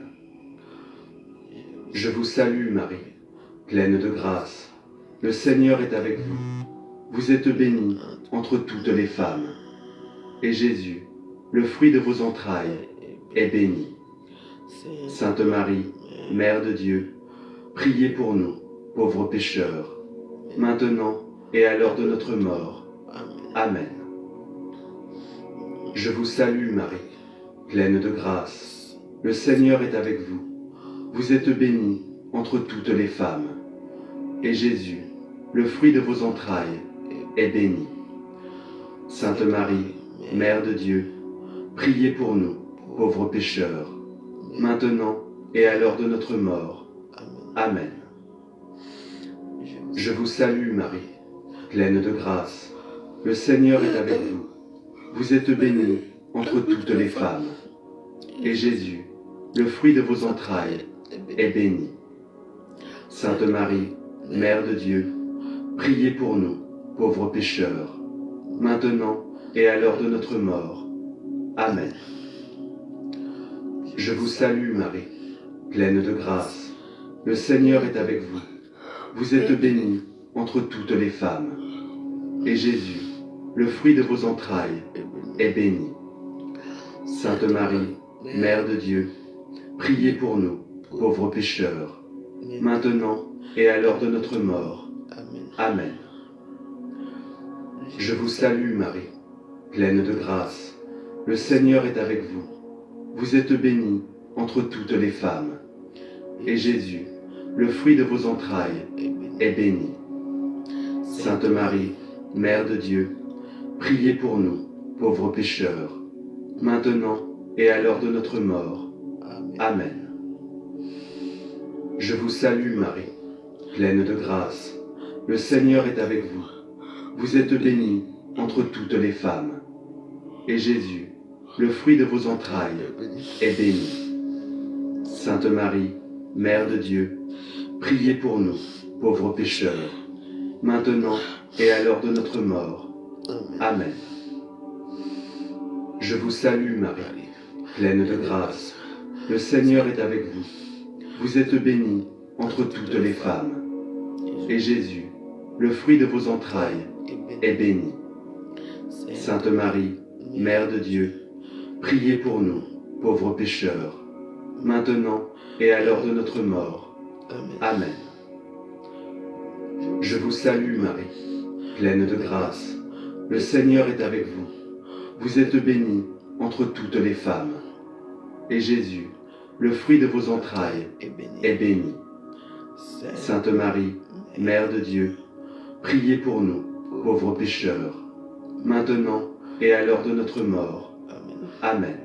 Je vous salue, Marie, pleine de grâce. Le Seigneur est avec vous. Vous êtes bénie entre toutes les femmes. Et Jésus, le fruit de vos entrailles, est béni. Sainte Marie, Mère de Dieu, priez pour nous, pauvres pécheurs, maintenant et à l'heure de notre mort. Amen. Je vous salue, Marie, pleine de grâce. Le Seigneur est avec vous. Vous êtes bénie entre toutes les femmes. Et Jésus, le fruit de vos entrailles, est béni. Sainte Marie, Mère de Dieu, priez pour nous, pauvres pécheurs, maintenant et à l'heure de notre mort. Amen. Je vous salue, Marie, pleine de grâce. Le Seigneur est avec vous. Vous êtes bénie entre toutes les femmes. Et Jésus, le fruit de vos entrailles, est béni. Sainte Marie, Mère de Dieu, priez pour nous, pauvres pécheurs, maintenant et à l'heure de notre mort. Amen. Je vous salue, Marie, pleine de grâce. Le Seigneur est avec vous. Vous êtes bénie entre toutes les femmes. Et Jésus, le fruit de vos entrailles, est béni. Sainte Marie, Mère de Dieu, priez pour nous, pauvres pécheurs, maintenant et à l'heure de notre mort. Amen. Je vous salue, Marie, pleine de grâce. Le Seigneur est avec vous. Vous êtes bénie entre toutes les femmes. Et Jésus, le fruit de vos entrailles, est béni. Sainte Marie, Mère de Dieu, priez pour nous, pauvres pécheurs, maintenant et à l'heure de notre mort. Amen. Je vous salue, Marie, pleine de grâce. Le Seigneur est avec vous. Vous êtes bénie entre toutes les femmes. Et Jésus, le fruit de vos entrailles, est béni. Sainte Marie, Mère de Dieu, priez pour nous, pauvres pécheurs, maintenant et à l'heure de notre mort. Amen. Je vous salue, Marie, pleine de grâce. Le Seigneur est avec vous. Vous êtes bénie entre toutes les femmes. Et Jésus, le fruit de vos entrailles, est béni. Sainte Marie, Mère de Dieu, priez pour nous, pauvres pécheurs, maintenant et à l'heure de notre mort. Amen. Je vous salue, Marie, pleine de grâce. Le Seigneur est avec vous. Vous êtes bénie entre toutes les femmes. Et Jésus, le fruit de vos entrailles, est béni. Sainte Marie, Mère de Dieu, priez pour nous, pauvres pécheurs, maintenant et à l'heure de notre mort. Amen.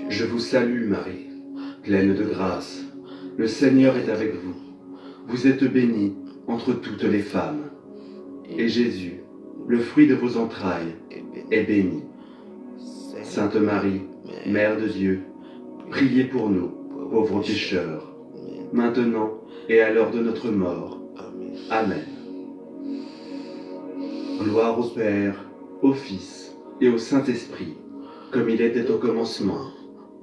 Je vous salue Marie, pleine de grâce. Le Seigneur est avec vous. Vous êtes bénie entre toutes les femmes. Et Jésus, le fruit de vos entrailles, est béni. Sainte Marie, Mère de Dieu, priez pour nous, pauvres pécheurs, maintenant et à l'heure de notre mort. Amen. Gloire au Père, au Fils et au Saint-Esprit, comme il était au commencement,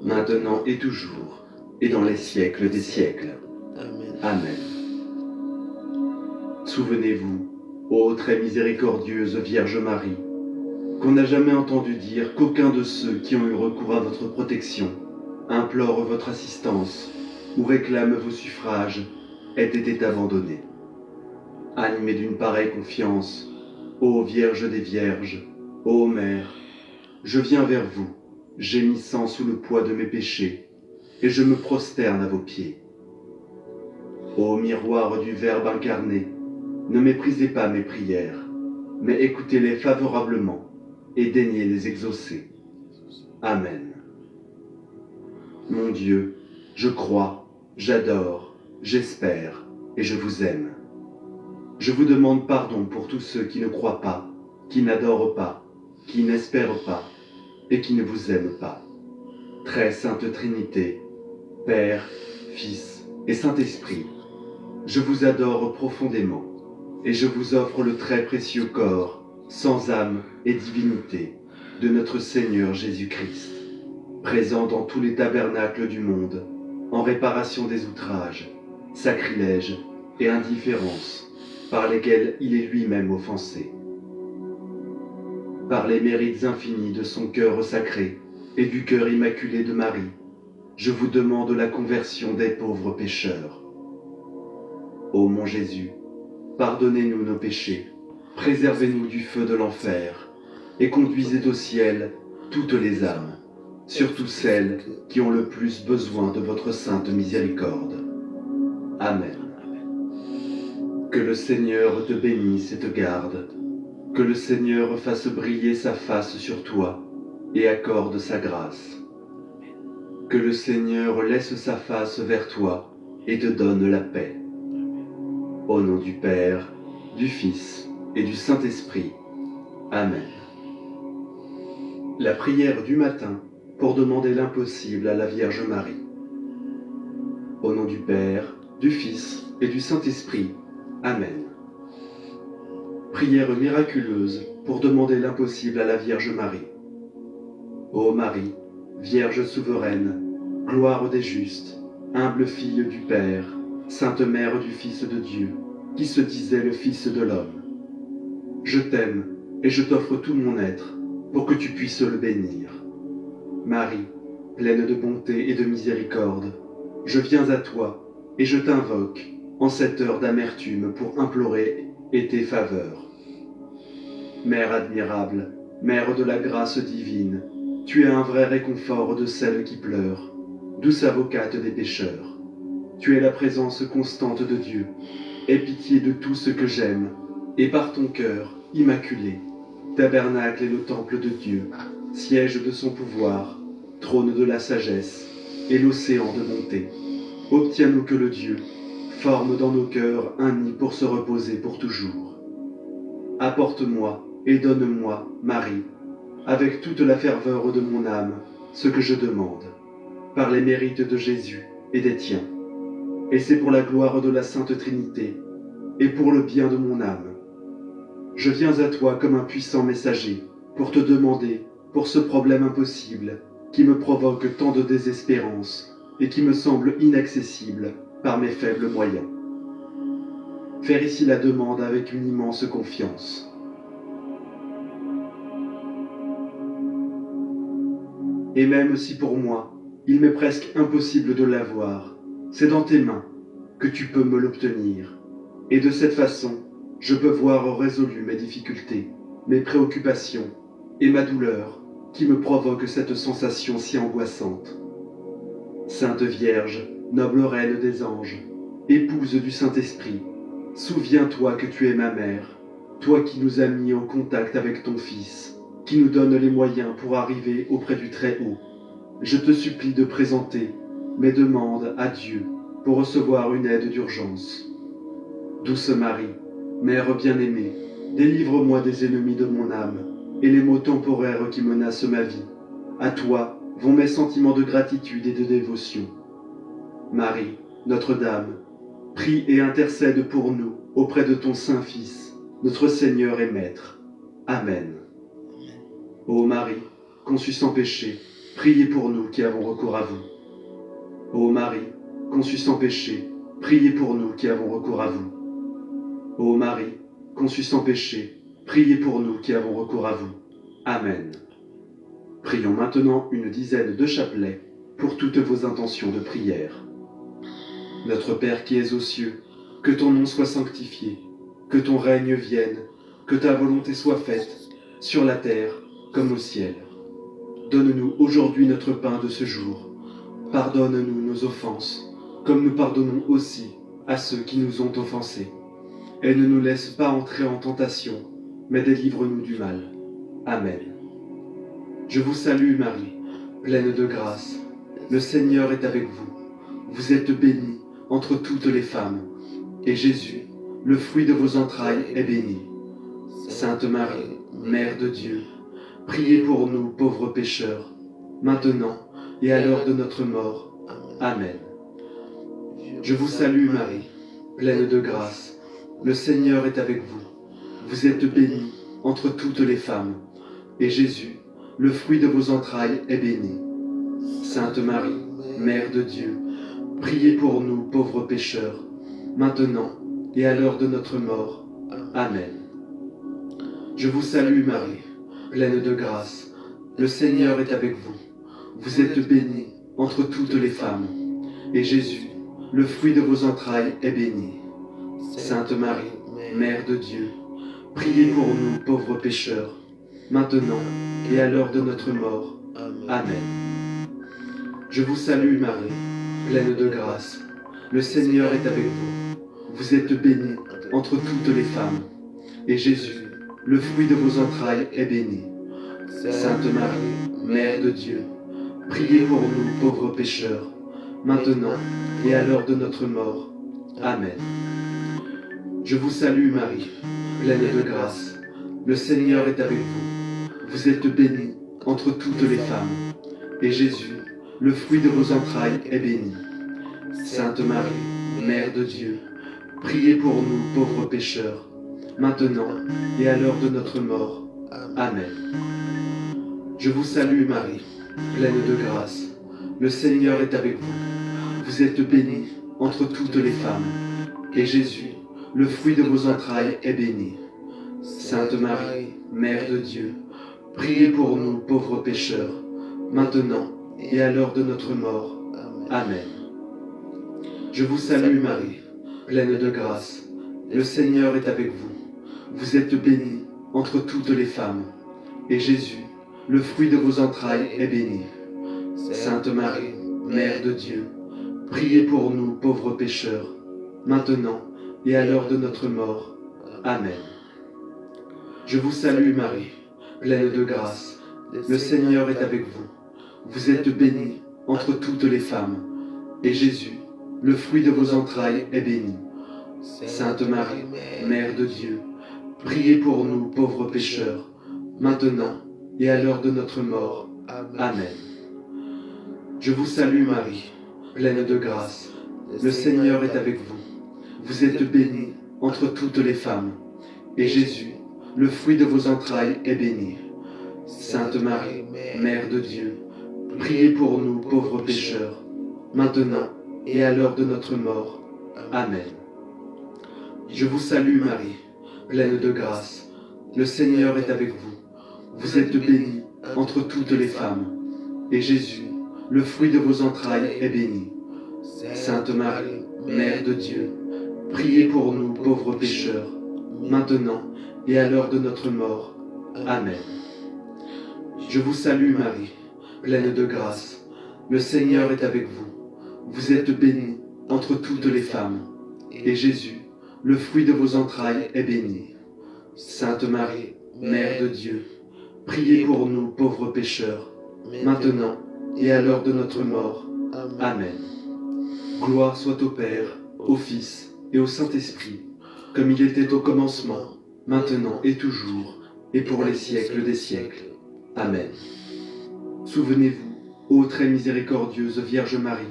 maintenant et toujours, et dans les siècles des siècles. Amen. Souvenez-vous, ô très miséricordieuse Vierge Marie, qu'on n'a jamais entendu dire qu'aucun de ceux qui ont eu recours à votre protection, implore votre assistance ou réclame vos suffrages, ait été abandonné. Animé d'une pareille confiance, ô Vierge des Vierges, ô Mère, je viens vers vous, gémissant sous le poids de mes péchés, et je me prosterne à vos pieds. Ô miroir du Verbe incarné, ne méprisez pas mes prières, mais écoutez-les favorablement et daignez les exaucer. Amen. Mon Dieu, je crois, j'adore, j'espère et je vous aime. Je vous demande pardon pour tous ceux qui ne croient pas, qui n'adorent pas, qui n'espèrent pas et qui ne vous aiment pas. Très sainte Trinité, Père, Fils et Saint-Esprit, je vous adore profondément et je vous offre le très précieux corps, sans âme et divinité, de notre Seigneur Jésus-Christ, présent dans tous les tabernacles du monde, en réparation des outrages, sacrilèges et indifférences par lesquels il est lui-même offensé. Par les mérites infinis de son cœur sacré et du cœur immaculé de Marie, je vous demande la conversion des pauvres pécheurs. Ô mon Jésus, pardonnez-nous nos péchés, préservez-nous du feu de l'enfer, et conduisez au ciel toutes les âmes, surtout celles qui ont le plus besoin de votre sainte miséricorde. Amen. Que le Seigneur te bénisse et te garde, que le Seigneur fasse briller sa face sur toi et accorde sa grâce. Que le Seigneur laisse sa face vers toi et te donne la paix. Au nom du Père, du Fils et du Saint-Esprit. Amen. La prière du matin pour demander l'impossible à la Vierge Marie. Au nom du Père, du Fils et du Saint-Esprit. Amen. Prière miraculeuse pour demander l'impossible à la Vierge Marie. Ô Marie, Vierge souveraine, gloire des justes, humble fille du Père, sainte mère du Fils de Dieu, qui se disait le Fils de l'homme. Je t'aime et je t'offre tout mon être pour que tu puisses le bénir. Marie, pleine de bonté et de miséricorde, je viens à toi et je t'invoque en cette heure d'amertume pour implorer et tes faveurs. Mère admirable, Mère de la grâce divine, tu es un vrai réconfort de celles qui pleurent, douce avocate des pécheurs. Tu es la présence constante de Dieu, aie pitié de tout ce que j'aime, et par ton cœur, immaculé, tabernacle est le temple de Dieu, siège de son pouvoir, trône de la sagesse, et l'océan de bonté. Obtiens-nous que le Dieu forme dans nos cœurs un nid pour se reposer pour toujours. Apporte-moi et donne-moi, Marie, avec toute la ferveur de mon âme, ce que je demande, par les mérites de Jésus et des tiens. Et c'est pour la gloire de la Sainte Trinité, et pour le bien de mon âme. Je viens à toi comme un puissant messager, pour te demander, pour ce problème impossible, qui me provoque tant de désespérance, et qui me semble inaccessible par mes faibles moyens. Faire ici la demande avec une immense confiance. Et même si pour moi, il m'est presque impossible de l'avoir, c'est dans tes mains que tu peux me l'obtenir. Et de cette façon, je peux voir résolues mes difficultés, mes préoccupations et ma douleur qui me provoque cette sensation si angoissante. Sainte Vierge, noble reine des anges, épouse du Saint-Esprit, souviens-toi que tu es ma mère, toi qui nous as mis en contact avec ton Fils, qui nous donne les moyens pour arriver auprès du Très-Haut. je te supplie de présenter mes demandes à Dieu pour recevoir une aide d'urgence. Douce Marie, Mère bien-aimée, délivre-moi des ennemis de mon âme et les maux temporaires qui menacent ma vie. À toi vont mes sentiments de gratitude et de dévotion. Marie, Notre-Dame, prie et intercède pour nous auprès de ton Saint-Fils, notre Seigneur et Maître. Amen. Ô Marie, conçue sans péché, priez pour nous qui avons recours à vous. Ô Marie, conçue sans péché, priez pour nous qui avons recours à vous. Ô Marie, conçue sans péché, priez pour nous qui avons recours à vous. Amen. Prions maintenant une dizaine de chapelets pour toutes vos intentions de prière. Notre Père qui es aux cieux, que ton nom soit sanctifié, que ton règne vienne, que ta volonté soit faite, sur la terre comme au ciel. Donne-nous aujourd'hui notre pain de ce jour. Pardonne-nous nos offenses, comme nous pardonnons aussi à ceux qui nous ont offensés. Et ne nous laisse pas entrer en tentation, mais délivre-nous du mal. Amen. Je vous salue Marie, pleine de grâce. Le Seigneur est avec vous. Vous êtes bénie entre toutes les femmes, et Jésus, le fruit de vos entrailles, est béni. Sainte Marie, Mère de Dieu, priez pour nous pauvres pécheurs, maintenant et à l'heure de notre mort. Amen. Je vous salue Marie, pleine de grâce. Le Seigneur est avec vous. Vous êtes bénie entre toutes les femmes, et Jésus, le fruit de vos entrailles, est béni. Sainte Marie, Mère de Dieu, priez pour nous pauvres pécheurs, maintenant et à l'heure de notre mort. Amen. Je vous salue Marie, pleine de grâce. Le Seigneur est avec vous. Vous êtes bénie entre toutes les femmes, et Jésus, le fruit de vos entrailles, est béni. Sainte Marie, Mère de Dieu, priez pour nous pauvres pécheurs, maintenant et à l'heure de notre mort. Amen. Je vous salue Marie, pleine de grâce. Le Seigneur est avec vous. Vous êtes bénie entre toutes les femmes, et Jésus, le fruit de vos entrailles, est béni. Sainte Marie, Mère de Dieu, priez pour nous pauvres pécheurs, maintenant et à l'heure de notre mort. Amen. Je vous salue Marie, pleine de grâce. Le Seigneur est avec vous. Vous êtes bénie entre toutes les femmes, et Jésus, le fruit de vos entrailles, est béni. Sainte Marie, Mère de Dieu, priez pour nous pauvres pécheurs, maintenant et à l'heure de notre mort. Amen. Je vous salue Marie, pleine de grâce. Le Seigneur est avec vous. Vous êtes bénie entre toutes les femmes, et Jésus, le fruit de vos entrailles, est béni. Sainte Marie, Mère de Dieu, priez pour nous pauvres pécheurs, maintenant et à l'heure de notre mort. Amen. Je vous salue Marie, pleine de grâce. Le Seigneur est avec vous. Vous êtes bénie entre toutes les femmes, et Jésus, le fruit de vos entrailles, est béni. Sainte Marie, Mère de Dieu, priez pour nous pauvres pécheurs, maintenant et à l'heure de notre mort. Amen. Je vous salue Marie, pleine de grâce. Le Seigneur est avec vous. Vous êtes bénie entre toutes les femmes, et Jésus, le fruit de vos entrailles, est béni. Sainte Marie, Mère de Dieu, priez pour nous pauvres pécheurs, maintenant et à l'heure de notre mort. Amen. Je vous salue Marie, pleine de grâce. Le Seigneur est avec vous. Vous êtes bénie entre toutes les femmes, et Jésus, le fruit de vos entrailles, est béni. Sainte Marie, Mère de Dieu, priez pour nous pauvres pécheurs, maintenant et à l'heure de notre mort. Amen. Je vous salue Marie, pleine de grâce. Le Seigneur est avec vous. Vous êtes bénie entre toutes les femmes, et Jésus, le fruit de vos entrailles, est béni. Sainte Marie, Mère de Dieu, priez pour nous pauvres pécheurs, maintenant et à l'heure de notre mort. Amen. Je vous salue Marie, pleine de grâce. Le Seigneur est avec vous. Vous êtes bénie entre toutes les femmes, et Jésus, le fruit de vos entrailles, est béni. Sainte Marie, Mère de Dieu, priez pour nous pauvres pécheurs, maintenant et à l'heure de notre mort. Amen. Gloire soit au Père, au Fils et au Saint-Esprit, comme il était au commencement, maintenant et toujours, et pour les siècles des siècles. Amen. Souvenez-vous, ô très miséricordieuse Vierge Marie,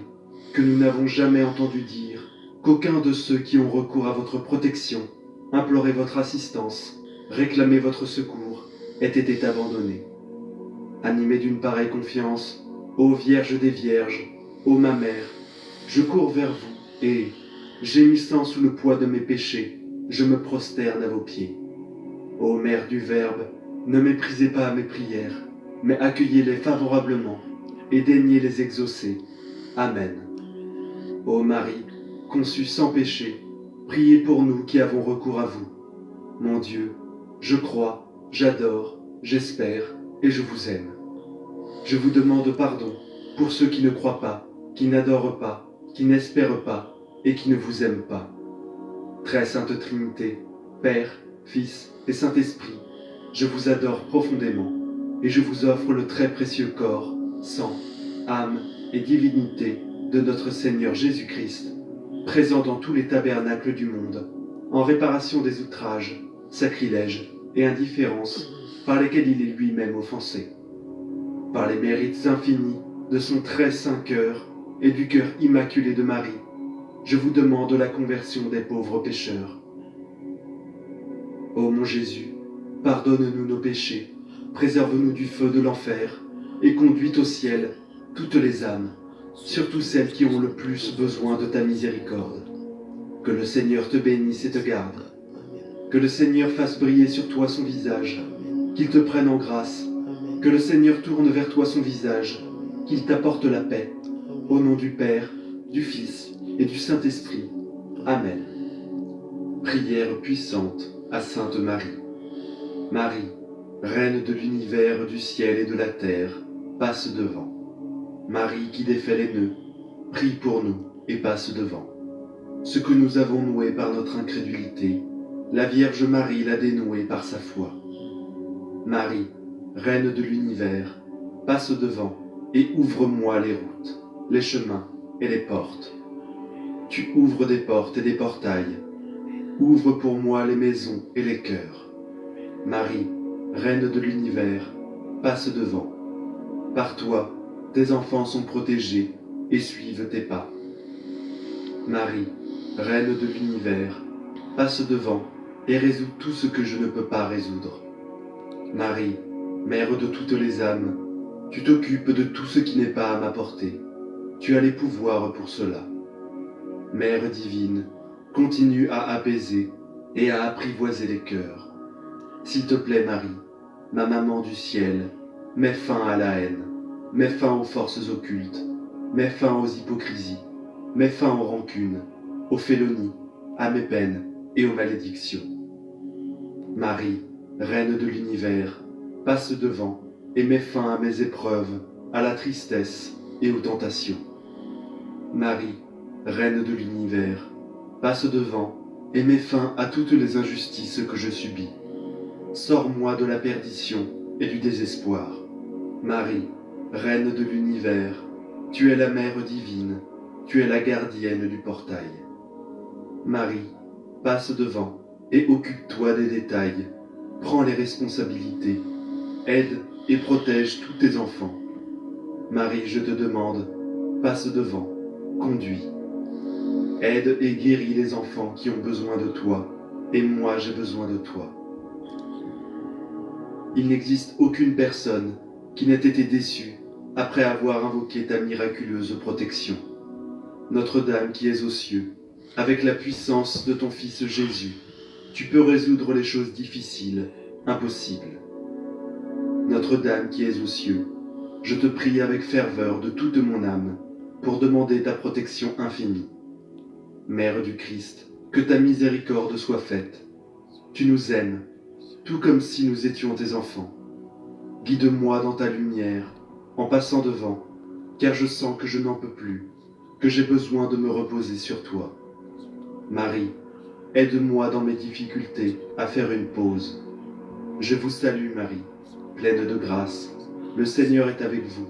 que nous n'avons jamais entendu dire qu'aucun de ceux qui ont recours à votre protection, imploré votre assistance, réclamé votre secours, ait été abandonné. Animé d'une pareille confiance, ô Vierge des Vierges, ô ma mère, je cours vers vous et, gémissant sous le poids de mes péchés, je me prosterne à vos pieds. Ô Mère du Verbe, ne méprisez pas mes prières, mais accueillez-les favorablement et daignez les exaucer. Amen. Ô Marie, conçue sans péché, priez pour nous qui avons recours à vous. Mon Dieu, je crois, j'adore, j'espère et je vous aime. Je vous demande pardon pour ceux qui ne croient pas, qui n'adorent pas, qui n'espèrent pas et qui ne vous aiment pas. Très Sainte Trinité, Père, Fils et Saint-Esprit, je vous adore profondément et je vous offre le très précieux corps, sang, âme et divinité de notre Seigneur Jésus-Christ, présent dans tous les tabernacles du monde, en réparation des outrages, sacrilèges et indifférences par lesquels il est lui-même offensé. Par les mérites infinis de son très saint cœur et du cœur immaculé de Marie, je vous demande la conversion des pauvres pécheurs. Ô mon Jésus, pardonne-nous nos péchés, préserve-nous du feu de l'enfer et conduis au ciel toutes les âmes, surtout celles qui ont le plus besoin de ta miséricorde. Que le Seigneur te bénisse et te garde. Que le Seigneur fasse briller sur toi son visage, qu'il te prenne en grâce. Que le Seigneur tourne vers toi son visage, qu'il t'apporte la paix. Au nom du Père, du Fils et du Saint-Esprit. Amen. Prière puissante à Sainte Marie. Marie, Reine de l'univers, du ciel et de la terre, passe devant. Marie qui défait les nœuds, prie pour nous et passe devant. Ce que nous avons noué par notre incrédulité, la Vierge Marie l'a dénoué par sa foi. Marie, Reine de l'univers, passe devant et ouvre-moi les routes, les chemins et les portes. Tu ouvres des portes et des portails. Ouvre pour moi les maisons et les cœurs. Marie, Reine de l'univers, passe devant. Par toi, tes enfants sont protégés et suivent tes pas. Marie, Reine de l'univers, passe devant et résous tout ce que je ne peux pas résoudre. Marie, Mère de toutes les âmes, tu t'occupes de tout ce qui n'est pas à ma portée. Tu as les pouvoirs pour cela. Mère divine, continue à apaiser et à apprivoiser les cœurs. S'il te plaît, Marie, ma maman du ciel, mets fin à la haine, mets fin aux forces occultes, mets fin aux hypocrisies, mets fin aux rancunes, aux félonies, à mes peines et aux malédictions. Marie, Reine de l'univers, passe devant et mets fin à mes épreuves, à la tristesse et aux tentations. Marie, Reine de l'univers, passe devant et mets fin à toutes les injustices que je subis. Sors-moi de la perdition et du désespoir. Marie, Reine de l'univers, tu es la Mère divine, tu es la gardienne du portail. Marie, passe devant et occupe-toi des détails. Prends les responsabilités, aide et protège tous tes enfants. Marie, je te demande, passe devant, conduis. Aide et guéris les enfants qui ont besoin de toi, et moi j'ai besoin de toi. Il n'existe aucune personne qui n'ait été déçue après avoir invoqué ta miraculeuse protection. Notre-Dame qui es aux cieux, avec la puissance de ton Fils Jésus, tu peux résoudre les choses difficiles, impossibles. Notre-Dame qui es aux cieux, je te prie avec ferveur de toute mon âme pour demander ta protection infinie. Mère du Christ, que ta miséricorde soit faite. Tu nous aimes, tout comme si nous étions tes enfants. Guide-moi dans ta lumière, en passant devant, car je sens que je n'en peux plus, que j'ai besoin de me reposer sur toi. Marie, aide-moi dans mes difficultés à faire une pause. Je vous salue Marie, pleine de grâce, le Seigneur est avec vous.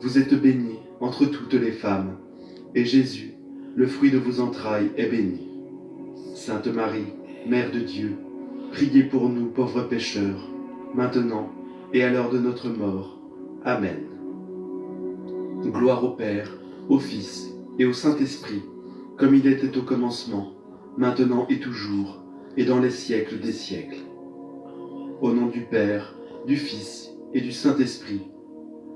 Vous êtes bénie entre toutes les femmes, et Jésus, le fruit de vos entrailles, est béni. Sainte Marie, Mère de Dieu, priez pour nous pauvres pécheurs, maintenant et à l'heure de notre mort. Amen. Gloire au Père, au Fils et au Saint-Esprit, comme il était au commencement, maintenant et toujours, et dans les siècles des siècles. Au nom du Père, du Fils et du Saint-Esprit,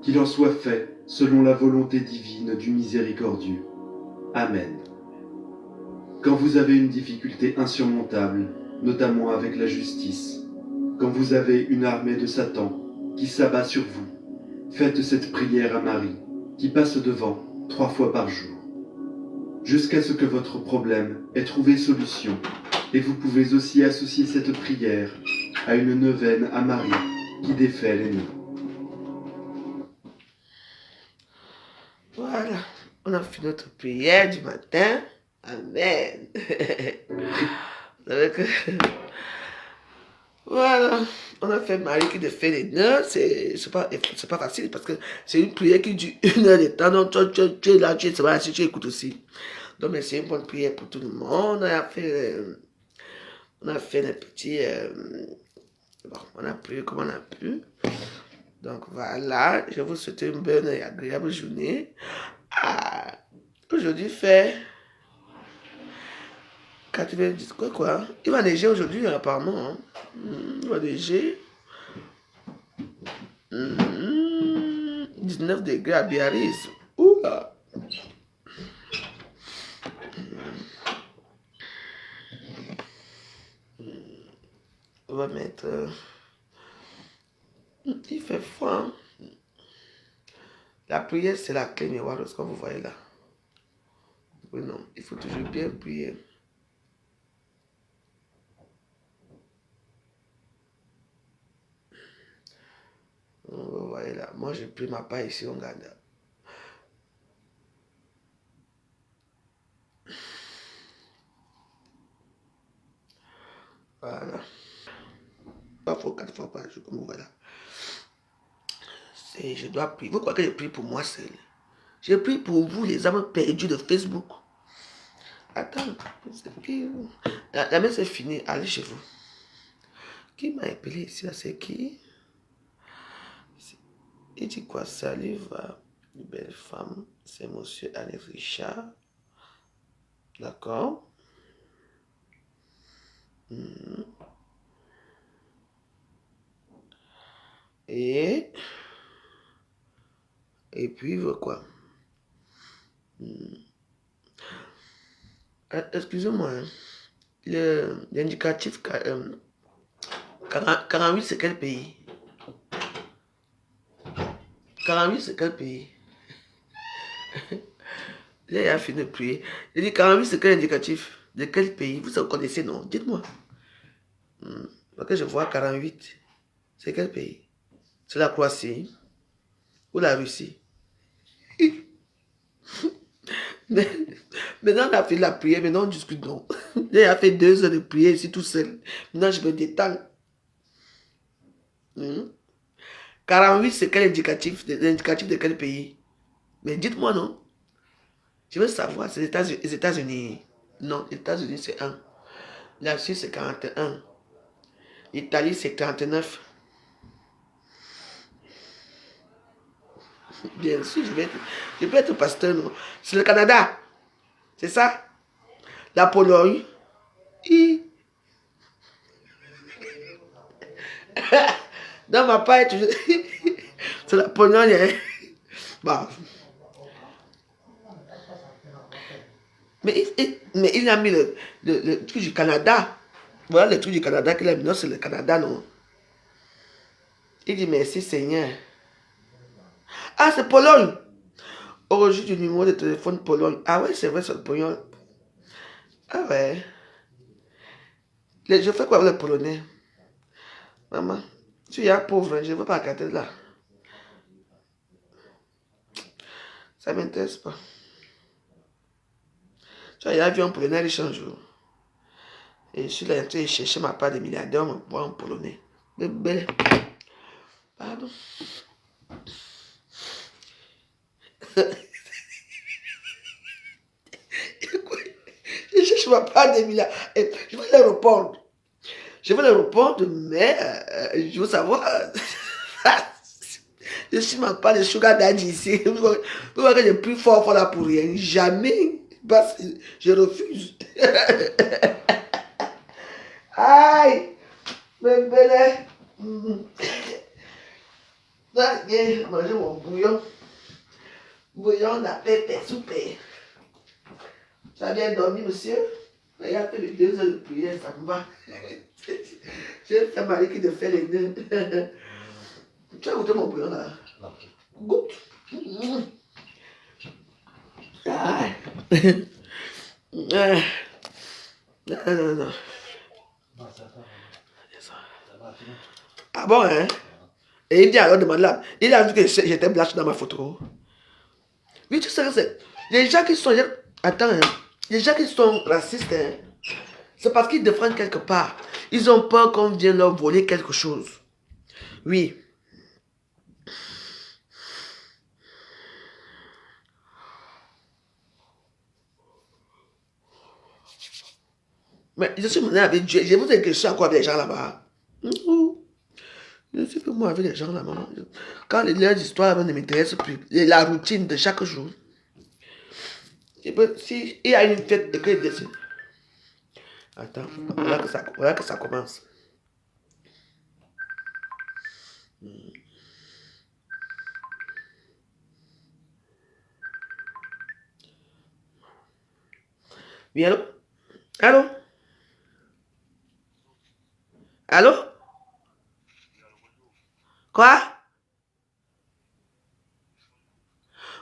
qu'il en soit fait selon la volonté divine du miséricordieux. Amen. Quand vous avez une difficulté insurmontable, notamment avec la justice, quand vous avez une armée de Satan qui s'abat sur vous, faites cette prière à Marie, qui passe devant 3 fois par jour, jusqu'à ce que votre problème ait trouvé solution. Et vous pouvez aussi associer cette prière à une neuvaine à Marie, qui défait les nœuds. Voilà, on a fait notre prière du matin. Amen. Voilà, on a fait Marie qui défait les nœuds. C'est pas facile parce que c'est une prière qui dure 1 heure de temps. Donc tu es là, tu es assis, tu écoutes aussi. Donc mais c'est une bonne prière pour tout le monde. On a fait les petits... bon, on a prié comme on a pu. Donc voilà, je vous souhaite une bonne et agréable journée. Aujourd'hui fait 90, quoi. Il va neiger aujourd'hui apparemment. Hein. Il va neiger. 19 degrés à Biarritz. Oula. On va mettre... il fait froid. Hein. La prière, c'est la clé miroir, ce que vous voyez là. Oui, non, il faut toujours bien prier. Vous voyez là, moi j'ai pris ma part ici au Ghana. Voilà. 3 fois, 4 fois par jour, comme vous voyez là. Je dois prier. Vous croyez que je prie pour moi seul? Je prie pour vous, les âmes perdues de Facebook. Attends, la messe est finie, allez chez vous. Qui m'a appelé ici, c'est qui? Il dit quoi? Salut, va, une belle femme. C'est monsieur Alex Richard. D'accord. Et puis, il veut quoi? Excusez-moi. Hein. L'indicatif 48, c'est quel pays? 48, c'est quel pays? Là, il a fini de prier. Il dit 48, c'est quel indicatif? De quel pays? Vous connaissez, non? Dites-moi. Parce que je vois 48. C'est quel pays? C'est la Croatie ou la Russie? Maintenant, on a fait la prière, maintenant on discute non. Il a fait 2 heures de prière ici tout seul. Maintenant, je me détends. 48, c'est quel indicatif? L'indicatif de quel pays? Mais dites-moi non. Je veux savoir, c'est les États-Unis. Non, les États-Unis, c'est 1. La Suisse, c'est 41. L'Italie, c'est 39. Bien sûr, je peux être pasteur, non. C'est le Canada. C'est ça? La Pologne. Dans ma part, c'est la Pologne. Hein? Bon. Mais il a mis le truc du Canada. Voilà le truc du Canada qu'il a mis. Non, c'est le Canada, non. Il dit merci Seigneur. Ah, c'est Pologne. Origine du numéro de téléphone Pologne. Ah ouais, c'est vrai, c'est le Pologne. Ah ouais. Je fais quoi avec le Polonais? Maman, tu es pauvre, je ne veux pas regarder là. Ça ne m'intéresse pas. Tu vois, il y a vu un Polonais riche un jour. Et je suis là en train de chercher ma part de milliardaire, on me voit en Polonais. Bébé. Pardon. Je cherche ma part des milliards. Je vais leur répondre. Je vais leur répondre, mais je veux savoir. Je suis même pas le sugar daddy ici. Vous voyez que j'ai plus fort là pour rien. Jamais. Parce que je refuse. Aïe. Mais belle. Là, viens manger mon bouillon. Bouillon la pépé soupé. Tu as bien dormi, monsieur? Il y a fait les 2 heures de prière, ça me va. J'ai fait Marie qui te fait les nœuds. Tu as goûté mon bouillon là? Goûte. Ah. Non. Ah bon, hein? Et il dit alors, demande là. Il a dit que j'étais blanche dans ma photo. Oui, tu sais que c'est. Les gens qui sont. Attends, hein? Les gens qui sont racistes, hein? C'est parce qu'ils défendent quelque part. Ils ont peur qu'on vienne leur voler quelque chose. Oui. Mais je suis monnaie avec Dieu. Je vous ai que je suis encore avec les gens là-bas. Je suis plus moi avec les gens là-bas. Quand leurs histoires ne m'intéressent plus. La routine de chaque jour. Si il y a une fête et que je décide. Attends, voilà que ça commence. Oui, allô? Allô? Allô? Quoi?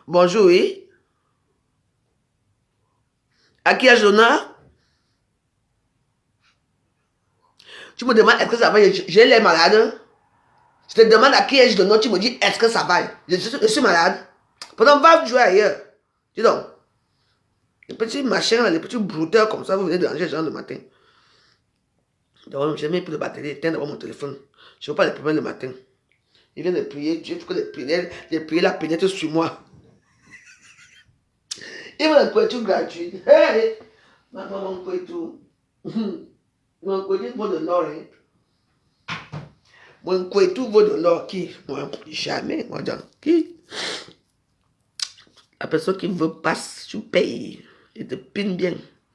Bonjour, oui? À qui ai-je l'honneur? Tu me demandes est-ce que ça va? J'ai l'air malade. Je te demande à qui ai-je l'honneur, tu me dis est-ce que ça va? Je suis malade. Pendant va jouer ailleurs. Dis donc. Les petits machins, là, les petits brouteurs comme ça, vous venez déranger les gens le matin. Donc, j'ai mis plus de batterie, éteins d'abord mon téléphone. Je ne veux pas les problèmes le matin. Il vient de prier, Dieu, il faut que les prières pénètrent sur moi. Il veut la couverture gratuite. Hey! Mon couverture. Mon couverture vaut de l'or, hein. Mon couverture vaut de l'or. Qui? Moi, jamais. Moi, qui? La personne qui veut passe, tu payes. Il te pine bien.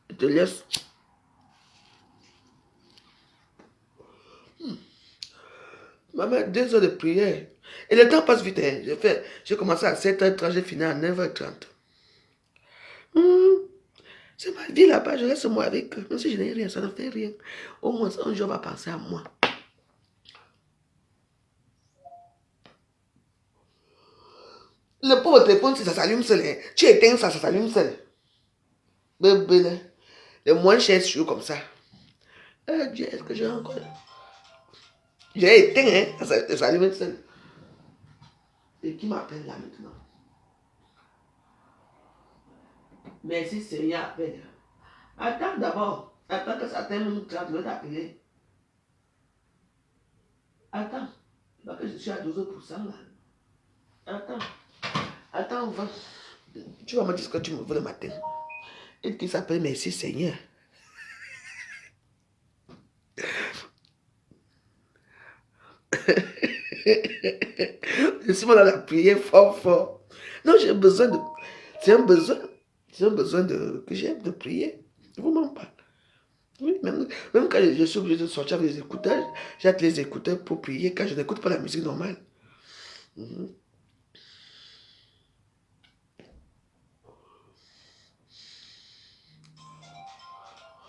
Il te laisse. Maman, 2 heures de prière. Et le temps passe vite. Hein. J'ai commencé à 7h30, j'ai fini à 9h30. C'est ma vie là-bas, je reste moi avec eux. Même si je n'ai rien, ça ne fait rien. Au moins, un jour, on va penser à moi. Le pauvre téléphone, si ça s'allume seul, hein. Tu éteins ça, ça s'allume seul. Bébé, le moins cher sur comme ça. Dieu, est-ce que j'ai encore... J'ai éteint, hein, ça s'allume seul. Et qui m'appelle là maintenant? Merci Seigneur, appelle. Attends d'abord. Attends que ça termine, tu vas t'appeler. Attends. Parce que je suis à 12% là. Attends, on va. Tu vas me dire ce que tu me veux le matin. Et qui s'appelle Merci Seigneur. Je suis dans la prière fort. Non, j'ai besoin de... C'est un besoin. C'est un besoin que j'ai de prier. Je vous mens pas. Oui, même quand je suis obligé de sortir avec les écouteurs, j'ai les écouteurs pour prier quand je n'écoute pas la musique normale.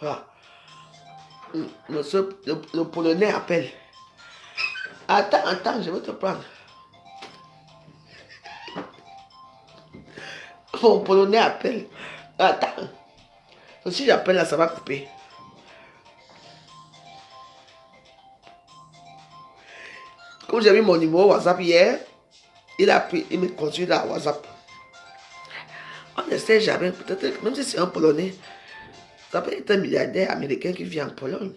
Ah. Le Polonais appelle. Attends, je vais te prendre. Mon Polonais appelle. Attends. Si j'appelle là, ça va couper. Comme j'ai mis mon numéro WhatsApp hier, il a pris, il me continue dans WhatsApp. On ne sait jamais, peut-être, même si c'est un Polonais, ça peut être un milliardaire américain qui vit en Pologne.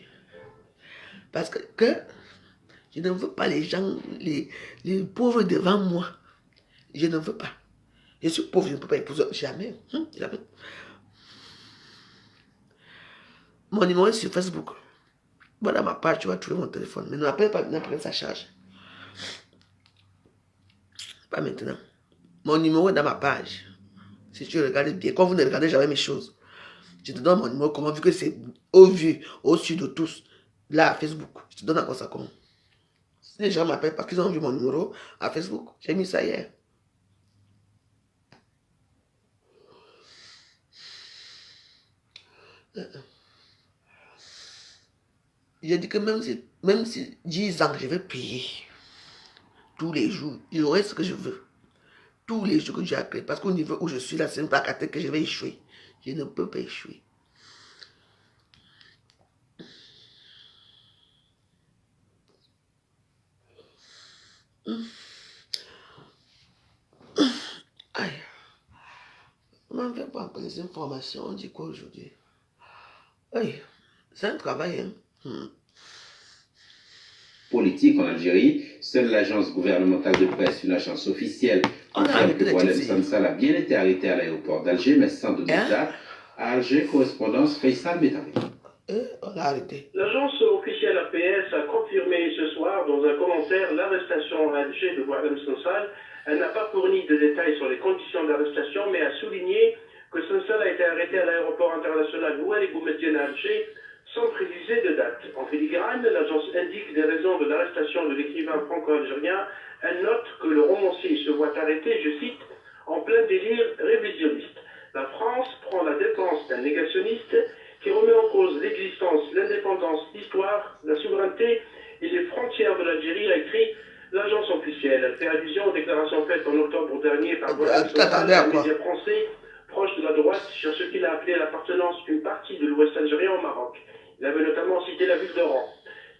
Parce que je ne veux pas les gens, les pauvres devant moi. Je ne veux pas. Je suis pauvre, je ne peux pas épouser. Jamais. Jamais. Mon numéro est sur Facebook. Voilà ma page, tu vas trouver mon téléphone. Mais n'appelle pas maintenant, prends sa charge. Pas maintenant. Mon numéro est dans ma page. Si tu regardes bien, quand vous ne regardez jamais mes choses, je te donne mon numéro comment, vu que c'est au vu, au-dessus de tous, là à Facebook. Je te donne encore ça comment. Si les gens m'appellent parce qu'ils ont vu mon numéro à Facebook, j'ai mis ça hier. J'ai dit que même si 10 ans, je vais payer tous les jours, j'aurai ce que je veux. Tous les jours que j'ai appelé. Parce qu'au niveau où je suis là, c'est une plaque à tête que je vais échouer. Je ne peux pas échouer. Aïe. On m'en fait pas les informations. On dit quoi aujourd'hui? Oui, c'est un travail. Hein? Politique en Algérie, seule l'agence gouvernementale de presse, une agence officielle, confirme que Boualem Sansal a bien été arrêté à l'aéroport d'Alger, mais sans donner de date. À Alger, correspondance Faisal Betari. On a arrêté. L'agence officielle APS a confirmé ce soir dans un commentaire l'arrestation à Alger de Boualem Sansal. Elle n'a pas fourni de détails sur les conditions d'arrestation, mais a souligné que Sansal a été arrêté à l'aéroport international Ouali Boumediene à Alger, sans préciser de date. En filigrane, l'agence indique des raisons de l'arrestation de l'écrivain franco-algérien. Elle note que le romancier se voit arrêté, je cite, en plein délire révisionniste. La France prend la défense d'un négationniste qui remet en cause l'existence, l'indépendance, l'histoire, la souveraineté et les frontières de l'Algérie, a écrit l'agence officielle. Elle fait allusion aux déclarations faites en octobre dernier par Boualem Sansal, un média français proche de la droite, sur ce qu'il a appelé l'appartenance d'une partie de l'Ouest algérien au Maroc. Il avait notamment cité la ville d'Oran.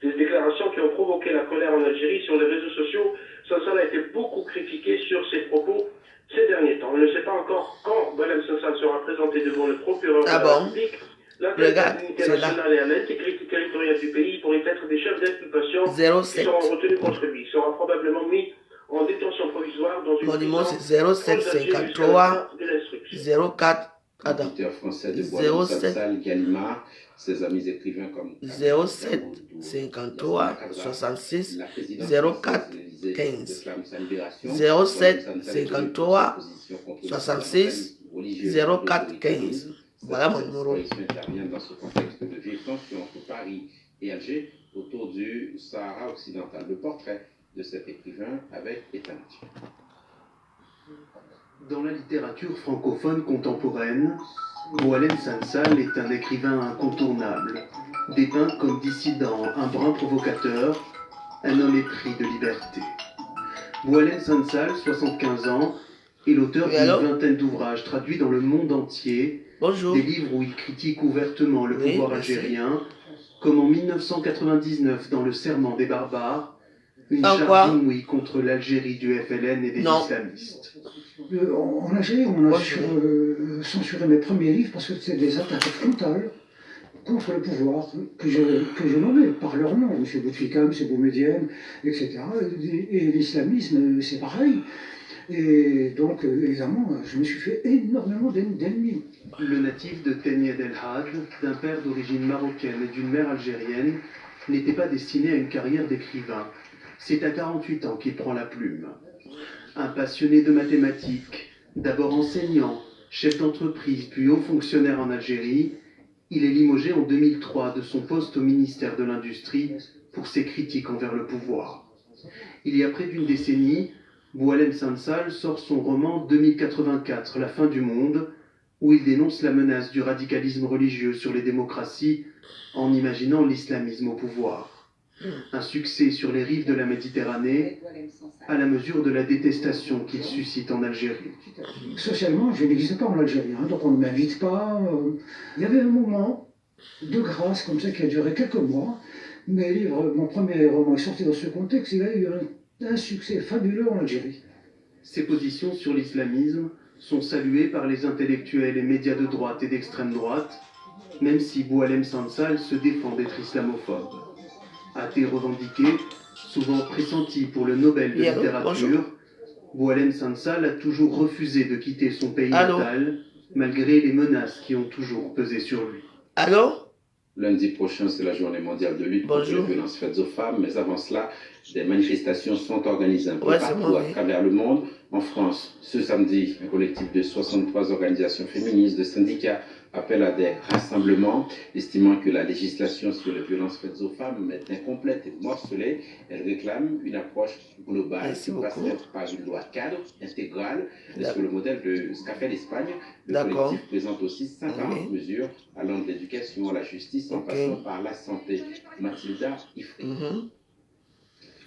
Des déclarations qui ont provoqué la colère en Algérie sur les réseaux sociaux. Sansal a été beaucoup critiqué sur ses propos ces derniers temps. On ne sait pas encore quand Boualem Sansal sera présenté devant le procureur de la République. L'atteinte à l'unité nationale et à l'intégrité territoriale du pays pourrait être des chefs d'inculpation qui seront retenus contre lui. Il sera probablement mis en détention provisoire dans une mon numéro c'est 0753 04 Éditeur français de Boualem Sansal, Gallimard, ses amis écrivains comme 07 53 66 04 15 07 53 66 04 15. Voilà mon numéro. Intervient dans ce contexte de vive tension entre Paris et Alger autour du Sahara occidental. Le portrait de cet écrivain avec Ethan. Dans la littérature francophone contemporaine, Boualem Sansal est un écrivain incontournable, dépeint comme dissident, un brin provocateur, un homme épris de liberté. Boualem Sansal, 75 ans, est l'auteur d'une vingtaine d'ouvrages traduits dans le monde entier. Bonjour. Des livres où il critique ouvertement le pouvoir algérien, comme en 1999 dans Le Serment des barbares, une charge inouïe contre l'Algérie du FLN et des islamistes. En Algérie, on a censuré mes premiers livres parce que c'était des attaques frontales contre le pouvoir que je nommais par leur nom, M. Bouteflika, M. Boumediene, etc. Et l'islamisme, c'est pareil. Et donc, évidemment, je me suis fait énormément d'ennemis. Le natif de Tenied El Had, d'un père d'origine marocaine et d'une mère algérienne, n'était pas destiné à une carrière d'écrivain. C'est à 48 ans qu'il prend la plume. Un passionné de mathématiques, d'abord enseignant, chef d'entreprise, puis haut fonctionnaire en Algérie, il est limogé en 2003 de son poste au ministère de l'Industrie pour ses critiques envers le pouvoir. Il y a près d'une décennie, Boualem Sansal sort son roman 2084, La fin du monde, où il dénonce la menace du radicalisme religieux sur les démocraties en imaginant l'islamisme au pouvoir. Un succès sur les rives de la Méditerranée, à la mesure de la détestation qu'il suscite en Algérie. Socialement, je n'existe pas en Algérie, donc on ne m'invite pas. Il y avait un moment de grâce comme ça qui a duré quelques mois. Mon premier roman est sorti dans ce contexte, il a eu un succès fabuleux en Algérie. Ses positions sur l'islamisme sont saluées par les intellectuels et médias de droite et d'extrême droite, même si Boualem Sansal se défend d'être islamophobe. Athée revendiqué, souvent pressenti pour le Nobel de littérature, Boualem Sansal a toujours refusé de quitter son pays Allô? natal, malgré les menaces qui ont toujours pesé sur lui. Allô? Lundi prochain, c'est la journée mondiale de lutte contre les Bonjour. violences faites aux femmes, mais avant cela, des manifestations sont organisées un peu Ouais, c'est partout moi, à oui. travers le monde. En France, ce samedi, un collectif de 63 organisations féministes, de syndicats, appelle à des rassemblements, estimant que la législation sur les violences faites aux femmes est incomplète et morcelée. Elle réclame une approche globale Merci qui beaucoup. passerait par une loi cadre intégrale D'accord. sur le modèle de ce qu'a fait l'Espagne. Le D'accord. collectif présente aussi 50 Oui. mesures allant de l'éducation à la justice en Ok. passant par la santé. Mathilda Ifri. Mhm.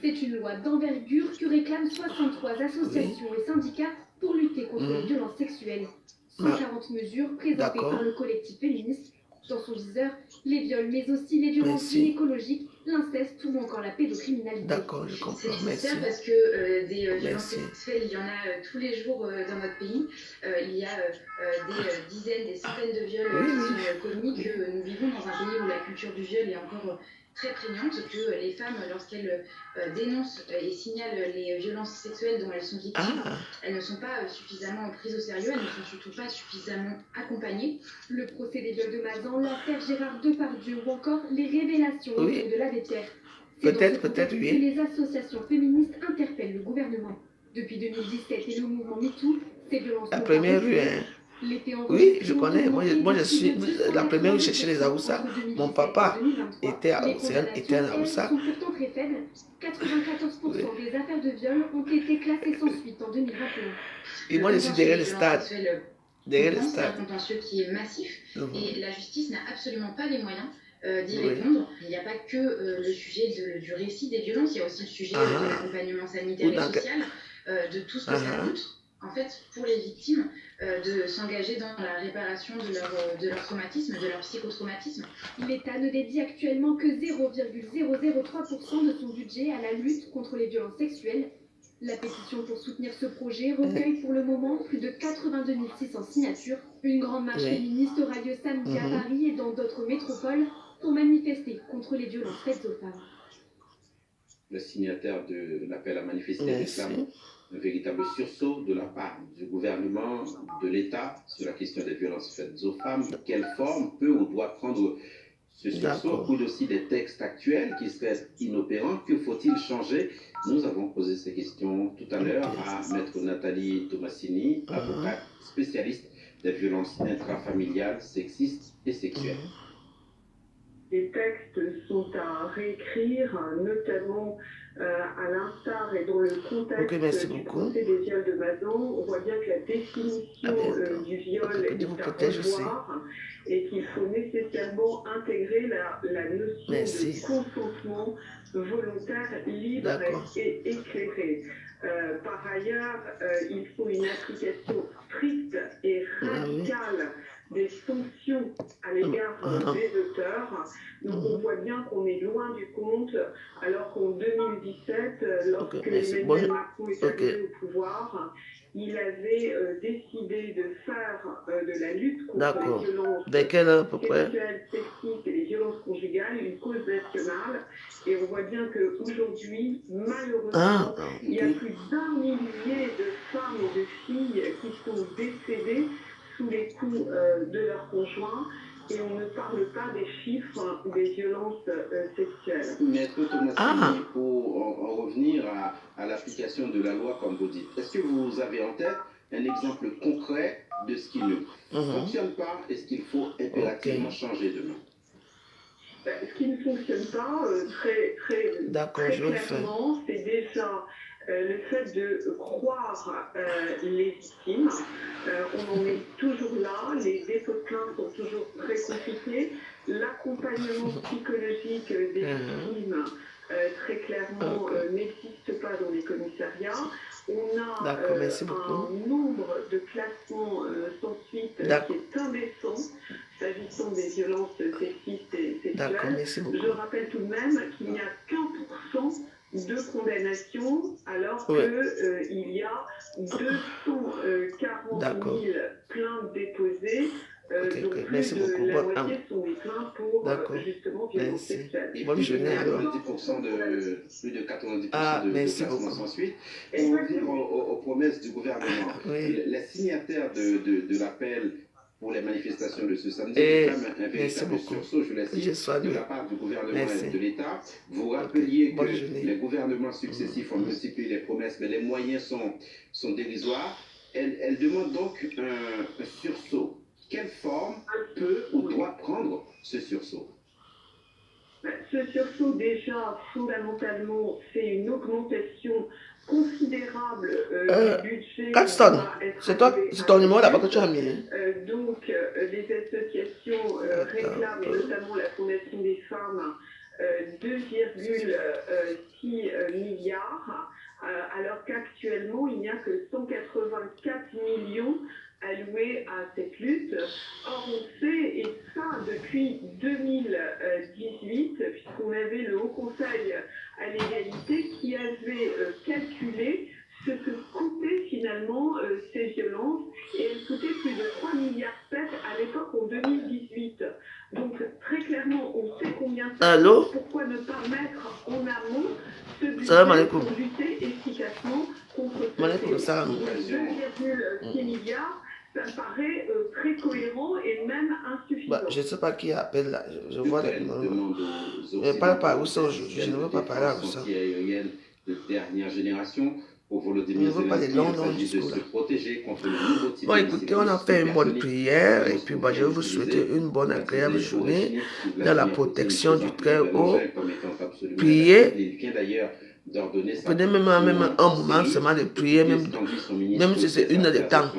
C'est une loi d'envergure que réclament 63 associations et syndicats pour lutter contre les violences sexuelles. 140 mesures présentées D'accord. par le collectif féministe. Dans son viseur, les viols, mais aussi les violences Merci. gynécologiques, l'inceste ou encore la pédocriminalité. D'accord, je comprends. C'est Merci. nécessaire parce que des violences Merci. sexuelles, il y en a tous les jours dans notre pays. Il y a des dizaines, des centaines de viols Oui, qui oui. sont commis, que nous vivons dans un pays où la culture du viol est encore très prégnante, que les femmes, lorsqu'elles dénoncent et signalent les violences sexuelles dont elles sont victimes, Ah, elles ne sont pas suffisamment prises au sérieux, elles ne sont surtout pas suffisamment accompagnées. Le procès des viols de Mazan, l'affaire Gérard Depardieu ou encore les révélations Oui. autour de l'abbé Pierre. C'est dans peut-être, ce contexte oui. que les associations féministes interpellent le gouvernement. Depuis 2017 et le mouvement MeToo, ces violences La n'ont première pas rue, reculé. hein. L'été en Oui, cours, je connais. Moi, je suis la première où je où cherchais les Aoussa. Mon papa était à Océane, était un Aoussa. sont pourtant très faibles. 94% des affaires de viol ont été classées sans suite en 2021. Et moi, je suis derrière le stade. Derrière le C'est un stade. contentieux qui est massif Mhm. et la justice n'a absolument pas les moyens d'y Oui. répondre. Il n'y a pas que le sujet du récit des violences, il y a aussi le sujet Ah. de l'accompagnement sanitaire Ou et dans- social, de tout ce que ça Ah. coûte. En fait, pour les victimes, de s'engager dans la réparation de leur traumatisme, de leur psychotraumatisme. L'État ne dédie actuellement que 0,003% de son budget à la lutte contre les violences sexuelles. La pétition pour soutenir ce projet recueille pour le moment plus de 82 600 signatures. Une grande marche Oui. féministe aura lieu samedi à Mhm. Paris et dans d'autres métropoles pour manifester contre les violences faites aux femmes. Le signataire de l'appel à manifester Merci. réclame un véritable sursaut de la part du gouvernement, de l'État, sur la question des violences faites aux femmes. Quelle forme peut ou doit prendre ce sursaut? D'accord. Ou aussi des textes actuels qui seraient inopérants. Que faut-il changer? Nous avons posé ces questions tout à l'heure à maître Nathalie Tomassini, avocate spécialiste des violences intrafamiliales, sexistes et sexuelles. Les textes sont à réécrire, notamment à l'instar et dans le contexte Ok, merci du beaucoup. procès des viols de Mazan. On voit bien que la définition À bientôt. du viol Ok, est vous à protège aussi. revoir et qu'il faut nécessairement intégrer la notion Merci. de consentement volontaire, libre D'accord. et éclairé. Par ailleurs, il faut une application stricte et Ah oui. radicale des sanctions à l'égard des auteurs. Donc on voit bien qu'on est loin du compte, alors qu'en 2017, lorsque merci. Emmanuel Macron est Ok. arrivé au pouvoir, il avait décidé de faire de la lutte contre D'accord. les violences Vers quelle heure à peu près? sexuelles, sexistes et les violences conjugales une cause nationale. Et on voit bien qu'aujourd'hui, malheureusement, Ah, il y a ok. plus d'1 millier de femmes et de filles qui sont décédées sous les coups de leurs conjoints, et on ne parle pas des chiffres des violences sexuelles. Maître Tomassini, Ah. pour en revenir à l'application de la loi, comme vous dites, est-ce que vous avez en tête un exemple concret de ce qui ne fonctionne pas et ce qu'il faut impérativement changer demain? Ce qui ne fonctionne pas très D'accord, je vais le faire. clairement, c'est déjà le fait de croire les victimes. On en est toujours là, les dépôts de plainte sont toujours très compliqués. L'accompagnement psychologique des victimes, très clairement, n'existe pas dans les commissariats. On a D'accord, merci beaucoup. un nombre de classements sans suite qui est indécent s'agissant des violences sexistes et D'accord, sexuelles. merci beaucoup. Je rappelle tout de même qu'il n'y a qu'1% de condamnation, alors qu'il y a 240 000 plaintes déposées Donc ok. plus Merci de beaucoup. la Bon, moitié sont des plaintes pour d'accord. justement violence Merci. sexuelle. Et Bonne plus de journée alors. 90% plus de 90% Ah, de merci placements beaucoup. sans suite. Pour revenir aux promesses du gouvernement, Oui. les signataires de l'appel pour les manifestations de ce samedi Et réclament un merci véritable beaucoup. sursaut, je l'ai Je cité, sois de bien. la part du gouvernement Merci. et de l'État. Vous rappeliez Bonne que journée. les gouvernements successifs ont multiplié les promesses, mais les moyens sont dérisoires. Elle demande donc un sursaut. Quelle forme peut ou doit prendre ce sursaut? Ce sursaut, déjà, fondamentalement, c'est une augmentation considérable du budget. Caxton, c'est ton numéro là-bas que tu as mis. Donc, les associations réclament, et notamment la Fondation des femmes, 2,6 milliards, alors qu'actuellement, il n'y a que 184 millions alloués à cette lutte. Or, on sait, et ça depuis 2018, puisqu'on avait le Haut Conseil à l'égalité qui avait calculé ce que coûtaient finalement ces violences, et elles coûtaient plus de 3,7 milliards à l'époque en 2018. Donc très clairement, on sait combien ça coûte. Pourquoi ne pas mettre en amont ce budget pour lutter efficacement contre ce fléau? 2,6 milliards, ça me paraît très cohérent et même insuffisant. Bah, je ne sais pas qui appelle là. Je vois les numéros. Je ne parle pas russe aujourd'hui. Je ne veux pas parler russe. De dernière génération. Pour Volodymyr Zelensky, il s'agit de se protéger contre le nouveau type. Bon, écoutez, on a fait une bonne prière et puis bah, je vais vous souhaiter une bonne agréable journée dans la protection du Très-Haut. Priez. Prenez même un moment seulement de prier, même si c'est une heure de temps.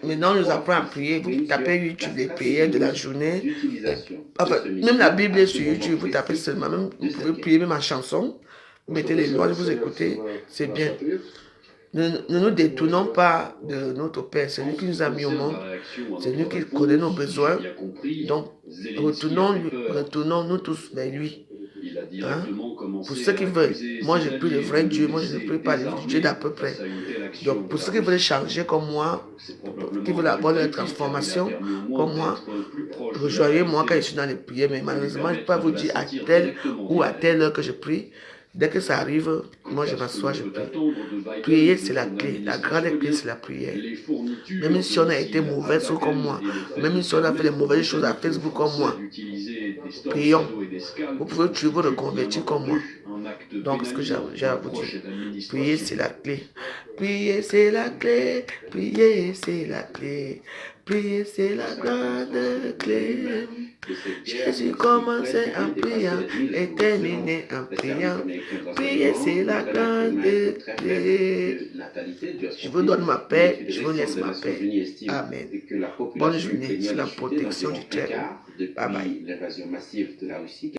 Maintenant, on nous apprend à prier. Vous tapez YouTube les prières de la journée. Enfin, même la Bible est sur YouTube. Vous tapez seulement, même, vous pouvez prier même en chanson. Mettez les lois, vous écoutez, c'est bien. Ne nous détournons pas de notre Père. C'est lui qui nous a mis au monde. C'est lui qui connaît nos besoins. Donc, retournons-nous tous vers lui. Hein? Pour ceux qui veulent, moi je prie le vrai Dieu, moi je ne prie pas le Dieu d'à peu près. Donc pour ceux qui veulent changer comme moi, qui veulent avoir leur transformation comme moi, rejoignez-moi quand je suis dans les prières, mais malheureusement je ne peux pas vous dire à telle ou à telle heure que je prie. Dès que ça arrive, moi je m'assois, je prie. Prier, c'est la clé. La grande clé, c'est la prière. Même si on a été mauvais comme moi, même si on a fait les mauvaises choses à Facebook comme moi, prions. Vous pouvez toujours vous reconvertir comme moi. Donc, ce que j'ai à vous dire, prier, c'est la clé. Prier, c'est la clé. Prier, c'est la clé. Prier, c'est la grande clé. Jésus commençait en priant et terminait en priant. Prier, c'est la grande clé. Je vous donne ma paix, je vous laisse ma paix. Amen. Bonne journée sur la protection du Très-Haut. Bye bye.